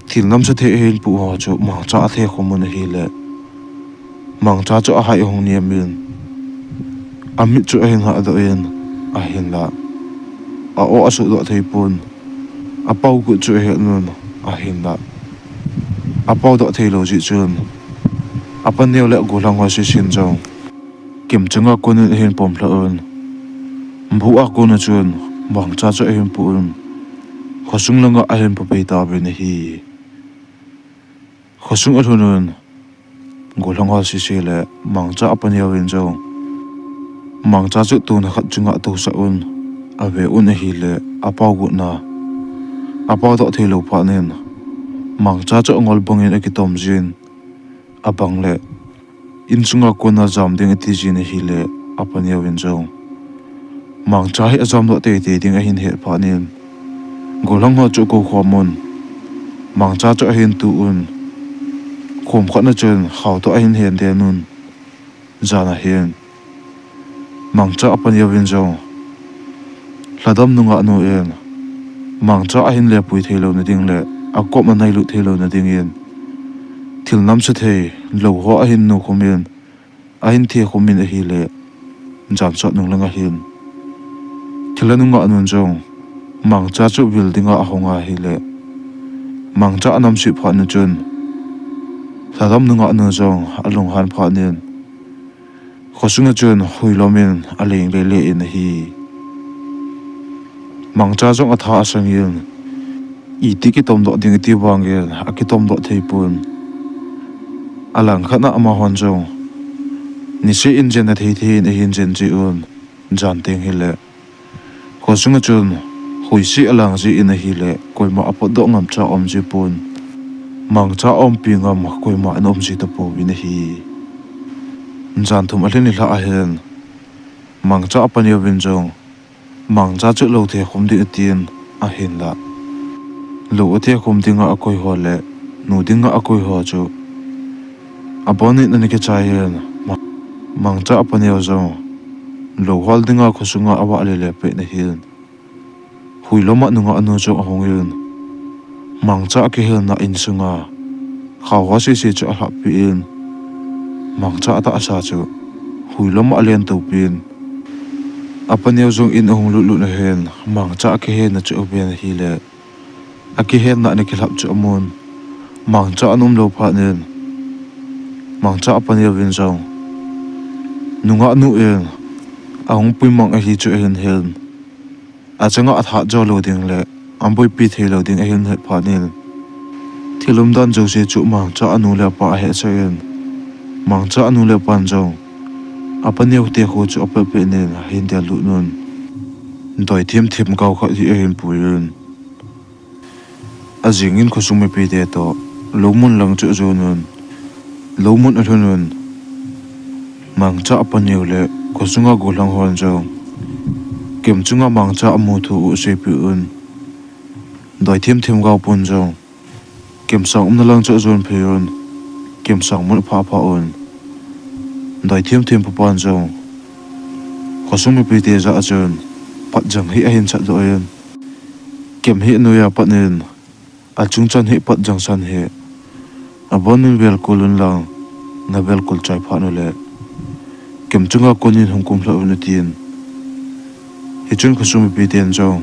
thil nam sa the hin pu ho chu mang cha the khomun hi le mang cha chu a hai hong niam min amit chu hin ha do in a hin la a o asu do thei pun a pau ku chu he nun a hin la a pau do thei lo ji chun apania le go lang wa si sin jong kim chunga kun hin pom hla on bu a ko na chun bang cha cha hem pu khosung langa a hem pa pe ta be na hi khosung a thunun golanga si se le mang cha apan ya win jo mang cha chu tu na khat chunga tu sa un a ve un hi le a pau gu na a pau do thelo pha nen mang cha chu ngol bangin a ki tom jin a bang le in chunga ko na jam ding ti jin hi le apan ya win jo mang cha hi azam do te te ding a hin he pha nin golang ho chu ko khomon mang cha chu hin tu un khom khat na chen khaw to a hin hen de nun jana hen mang cha apan ya win jo hladam nunga no en mang cha a hin le pui thelo na ding le a kop na nai lu thelo na ding en thil nam sa the lo ho a hin no khomen a hin the khomin a hi le jan chot nung langa hin thilanunga anun jong mang cha chu buildinga a honga hi le mang cha anam si pha na chun thadam nunga anu jong alung han pha nen khosunga chun huilomin aleng le le in hi mang cha jong atha asang yin iti ki tom do ding ti wangel aki tom do theipun alang khana ama honjong ni se injen na thei thei na hin jen ji un jan teng hile ko sunga chun hui si alang ji in hi le koima apot do ngam cha om ji pun mang cha om pi ngam koima an om ji to po in hi jan thum aleni la a hen mang cha apani win jong mang cha chu lo the khum di tin a hin la lo the khum dinga a koi ho le nu dinga a koi ho chu aboni na ni ke cha hen mang cha apani jong lo hol dinga khosunga awa le le pe na hin hui loma nunga anu chu ahong yun mang cha ke hel na in sunga khawa si si chu a pi in mang cha ta asa chu hui loma alen to pin apaniaw jong in ahong lu na hen mang cha ke hen na chu ben hi le aki hen na ne khilap chu amun mang cha anum lo pha nen mang cha apaniaw win jong nunga anu en ahong pui mang a hi chu hen hen a changa a tha jo lo ding le amboi pi the lo ding a hen het pha nil thilum dan jo se chu mang cha anu le pa he chen mang cha anu le pan jong apaniaw te khu chu apa pe ne hin dia lu nun doi thim thim kau kha hi hen puin a jingin khosumi pi de to lomun lang chu zo nun lomun a thunun mang cha apaniaw le khosunga golang hon jong kem chunga mang cha amu thu u se pi un doi thim thim gau pun jong kem sang na lang chu zon pheun kem sang mun pha pha un doi thim thim pan jong khosumi pi te za achun pat jang hi a hin chat do yen kem hi nu ya pat nen a chung chan hi pat jang san he abonun vel kulun lang na vel kul chai pha nu le kem chunga konin hungkum hla un tin hi chun khosumi pi ten jong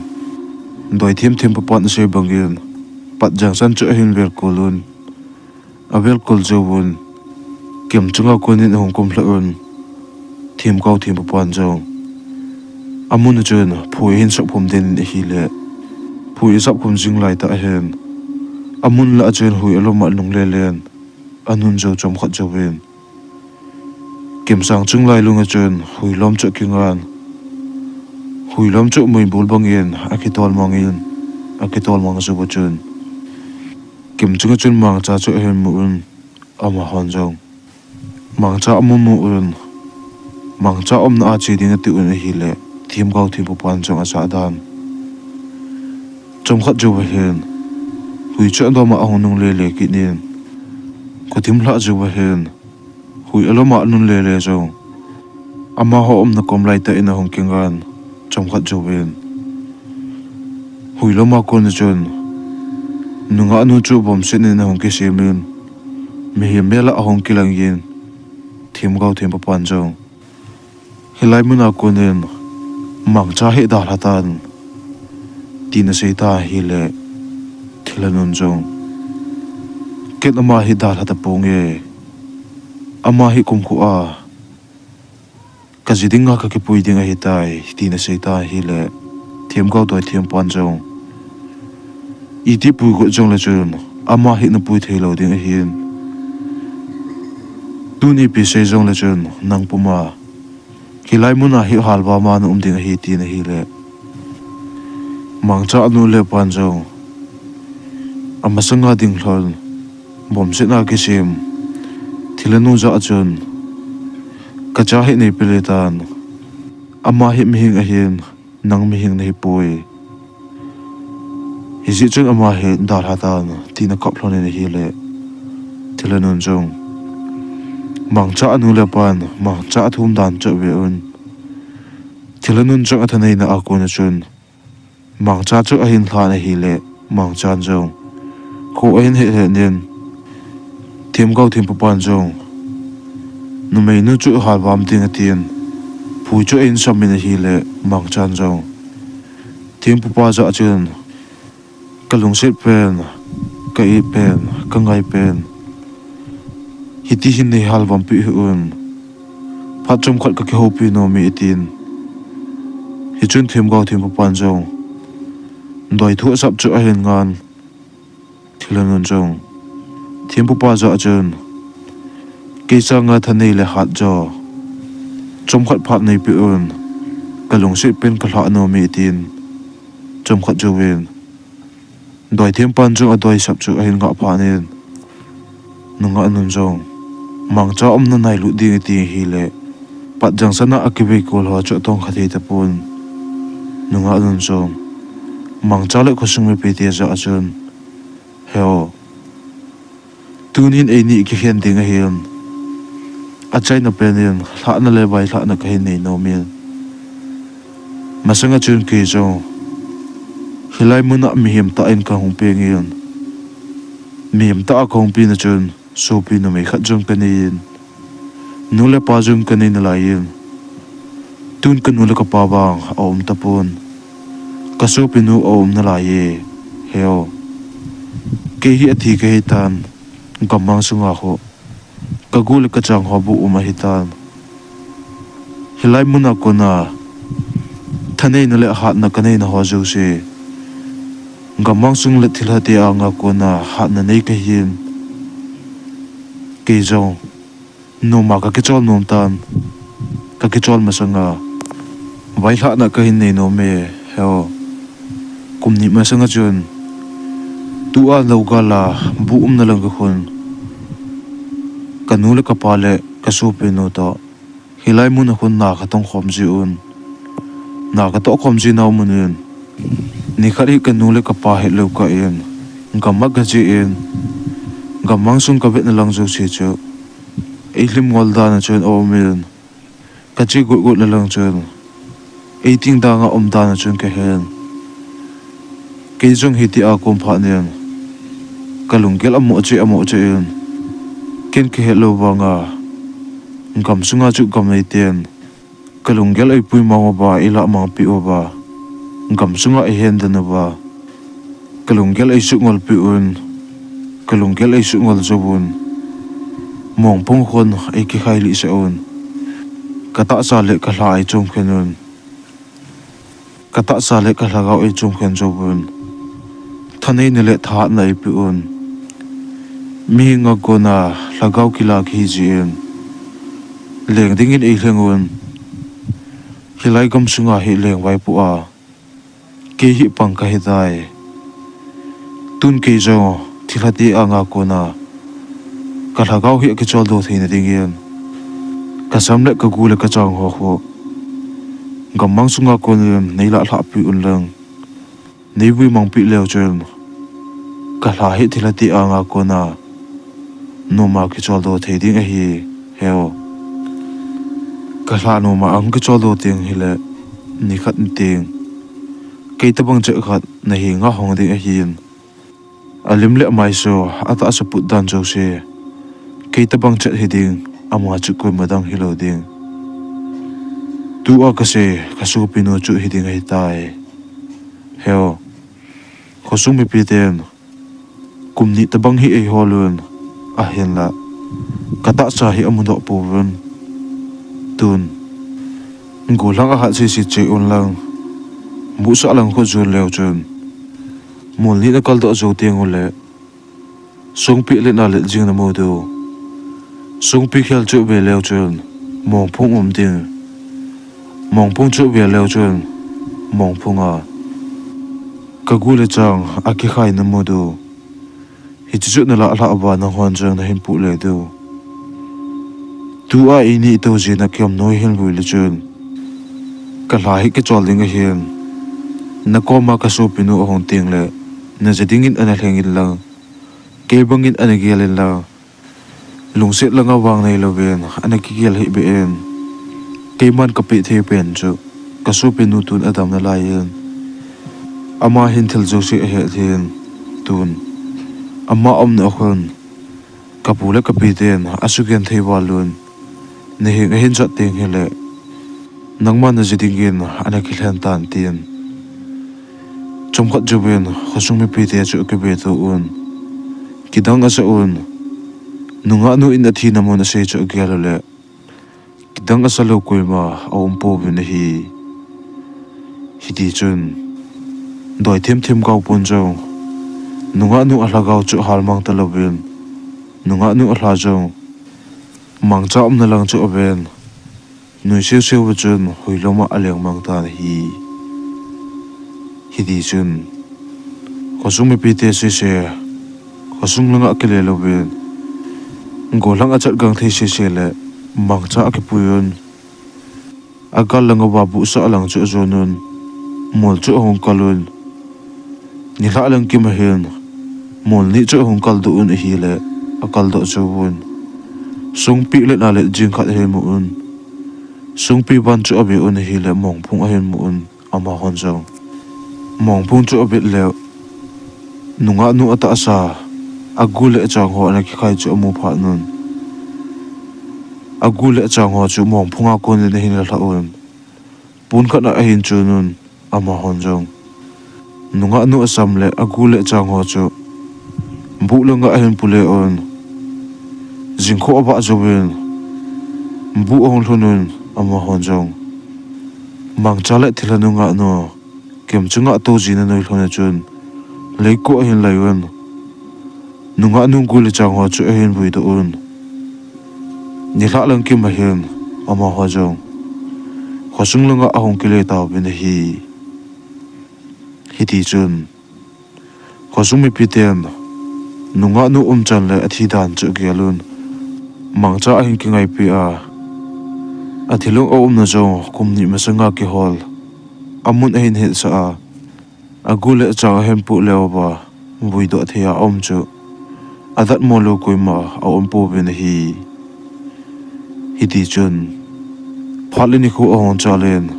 doi thim thim pan se bangin pat jang san chu hin vel kulun a vel kul jowun kem chunga konin hungkum hla un thim kau thim pan jong amun chun phui hin sap phum den hi le phui sap khum jing lai ta hen amun la chen hui aloma lung le len anun jo chom khat jowin kem sang chung lai lunga chun hui lom chu kingan hui lom chu moi bul bangin akitol mangin akitol mang su chun kem chunga chun mang cha chu hen mu un ama hon jong mang cha amu mu un mang cha om na chi ding ti un hi le thim gau thim pan chong asa dan chom khat jo hen hui cha ndo ma ahong nung le le ki nin ko thim hla jo hen hui aloma nun le le jo ama ho om na kom lai ta in ahong kingan chom khat jo wen hui loma kon chon nunga nu chu bom se ne na hong ke semin me hi mela ahong kilang yin thim gau thim pan jo hilai muna konen mang cha he da hatan tina se ta hi le thilanun jong ket ama hi da hata ponge ama hi kum khu a kajidinga ka ke pui dinga hi tai tina se ta hi le thim gau doi thim pan jong iti pui go jong le chun ama hi na pui thelo ding hin tuni pi se jong le chun nang puma hilai muna hi halwa ma na ding hi ti na hi le mang cha anu le pan jong amasanga ding hlol bom se na ke sim thilanu za achun kacha hi nei piletan ama hi mihing a hin nang mihing nei pui hi ji chung ama he dar hatan tina kap hlone ne hi le thilanun jong mang cha anu le pan mang cha thum dan cha ve un thilanun chang athanei na akona chun mang cha chu a hin thla na hi le mang chan jong ko ain he he nen thim gau thim pan jong nu mei nu chu halwam ting atien phui chu in samin hi le mang chan jong thim pa za chun kalung set pen ka I pen ka ngai pen hiti hin nei halwam pi un phachum khat ka ke ho pi no mi tin hi chun thim gau thim pan jong doi thu sap chu a hen ngan thilan jong thiampu pa zo achun ke changa thanei le hat jo chom khat phat nei pi un kalung si pen khala no mi tin chom khat jo wen doi thiam pan jong adoi sap chu a hin nga pha nen nunga nun jong mang cha om na nai lu ding ti hi le pat jang sana akibe kol ho chu tong khati ta pun nunga nun jong mang cha le khosung me pe ti za achun heo tunin ei ni ki hian ding a hian a chaina penin thla na le bai thla na kai nei no mil masanga chun ki jo hilai muna mi him ta in ka hung pe ngian mi him ta ka hung pi na chun so pi no me khat jong kanin nu le pa jong kanin la yin tun kan nu le ka pa bang om ta pun ka so pi nu om na la ye heo ke hi athi ke tan gamang sunga ho kagul ka chang ho bu uma hitan hilai muna ko na thanei na le hat na kanei na ho jo se gamang sung le thila te anga ko na hat na nei ka hin ke jo no ma ka ke chol nom tan ka ke chol ma sanga vai ha na ka hin nei no me heo kum ni ma sanga chun tu a lo ga la bu na lang ka khun kanu le ka pa le ka su pe no to hilai mun na khun na ka tong khom ji un na ka to khom ji naw mun ni khari kanu le ka pa he lo ka en gamma ga ji en gamang sung ka vet na lang jo si chu ei lim ngol da na chun o min ka chi gu gu la lang chun ei ting da nga om da na chun ka hen ke jong hi ti a kom pha nen kalung gel amo che en ken ke hello wanga ngam sunga chu gam nei ten kalung gel ai pui ma ba ila ma pi o ba ngam sunga ai hen da ba kalung gel ai su ngol pi un kalung gel ai su ngol zobun mong pong khon ai ki khai li se on kata sa le ka hla ai chom khenun kata sa le ka hla ga ai chom khen zobun thanei ne le tha nai pi un mi nga ko na lagaw kila ki jin leng ding in ei hlengun hilai gam sunga hi leng vai pu a ke hi pang ka hidai tun ke jo thilati anga ko na ka lagaw hi ke chol do thein ding in ka samle ka gu le ka chang ho ho gamang sunga ko nei la hla pi un lang nei wi mang pi leo chen ka hla hi thilati anga ko na no ma ki chol do thei ding a hi heo ka hla no ma ang ki chol do ting hi le ni khat ting ke ta bang che khat na hi nga hong ding a hin alim le mai so ata sa put dan jo se ke ta bang che hi ding amwa chu ko madang hi lo ding tu a ka se ka su pino chu hi ding ai tai heo khosung mi pi ten kum ni ta bang hi ei holun a hian la kata sa hi amudo purun tun ngulang a ha si si che on lang bu sa lang kho jul leo chun mul ni na kal do zo tiang ole sung pi le na le jing na mo do sung pi khel chu be leo chun mong phung ding mong phung chu be leo chun mong phung a ka gu le chang a ki khai na mo do hi chu na la ba na hon jang na hin pu le do tu a ini to ji na kyom noi hin ru le chun ka lai ke chol ding a hian na ko ma ka su pinu hong ting le na jading in ana hleng in la ke bang in ana gel in la lung set la nga wang nei lo ven ana ki gel hi be en ke man ka pe the pen chu ka su pinu tun adam na la yin ama hin thil jo si a he thin tun amma om na khon kapula kapiten asugen theiwalun nehi hin chat ting hele nangma na jidingin ana khilhan tan tin chomkhat juben khosung mi pite chu ke be to un kidang asa un nunga nu in athi namona se chu gyalole kidang asa lo koima awm po bin hi hidi chun doi them them gau pon jo nunga nu ahlagau chu halmang talovin nunga nu ahla jong mangcha omna lang chu aven nui siu siu chun huiloma aleng mangtan hi di chun khosung mi pite se khosung langa akele lovin golang achat gang thei se le mangcha akipuyun agal langa babu sa alang chu zonun mol chu hong kalun nila alang ki mahin mol ni chu hong kal du un hi le akal do chuun sung pi le na le jing khat he mu un sung pi ban chu abi un hi le mong phung a hen mu un ama hon jong mong phung chu abi le nunga nu ata asa agule chang ho na ki khai chu mu pha nun agule chang ho chu mong phunga kon le hin la un pun khat na hin chu nun ama hon jong nunga nu asam le agule chang ho chu bu langa hin pule on jingkho ba jobin bu ong lunun ama hon jong mangcha le thilanunga no kem chunga to jina noi hlona chun leiko hin laiwen nunga nu gule chang ho chu hin bui do un nila lang ki mahin ama ho jong khosung langa ahong kile taw bin hi ti chun khosung mi piten nunga nu chan le athi dan chu gelun mangcha ahin ki ngai pi a athilung na jo kumni masanga ki hol amun ahin he sa a agule cha hem pu lewa bui do thia chu adat molo koima a pu bin hi ti chun phalini khu ahon chalen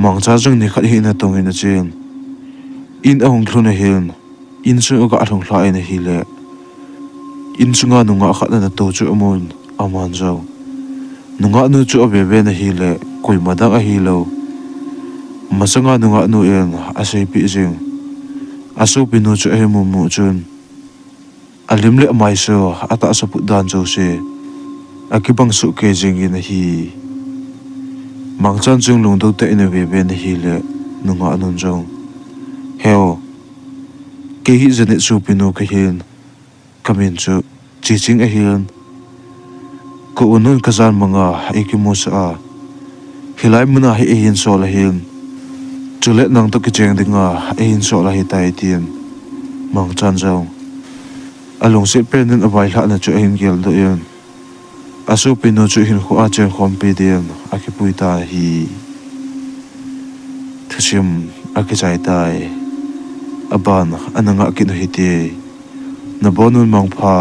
mangcha jang ni khat hi na tong in chen in ahong thluna hen in su ga ahlong hla in hi le in sunga nunga khat na to chu amun aman jaw nunga nu chu abe be na hi le koi madang a hi lo masanga nunga nu en asai pi jing asu pi nu chu emu mu chun alim le mai so ata sapu dan jo se akibang su ke jing in hi mangchan chung lung do te in be be na hi le nunga nun jong heo ke hi zane su pi nu ka hin kamin chu chi ching a hin ko unun kazan manga ikimusa a hilai muna hi hin so la hin chule nang to ki cheng dinga hin so la hi tai tin mang chan jong along se pen abai hla na chu hin gel do yen asu pinu chu hin khu a chen khom pi den akipui ta hi thusim akichai tai aban ananga kin hi te na bonun mangpha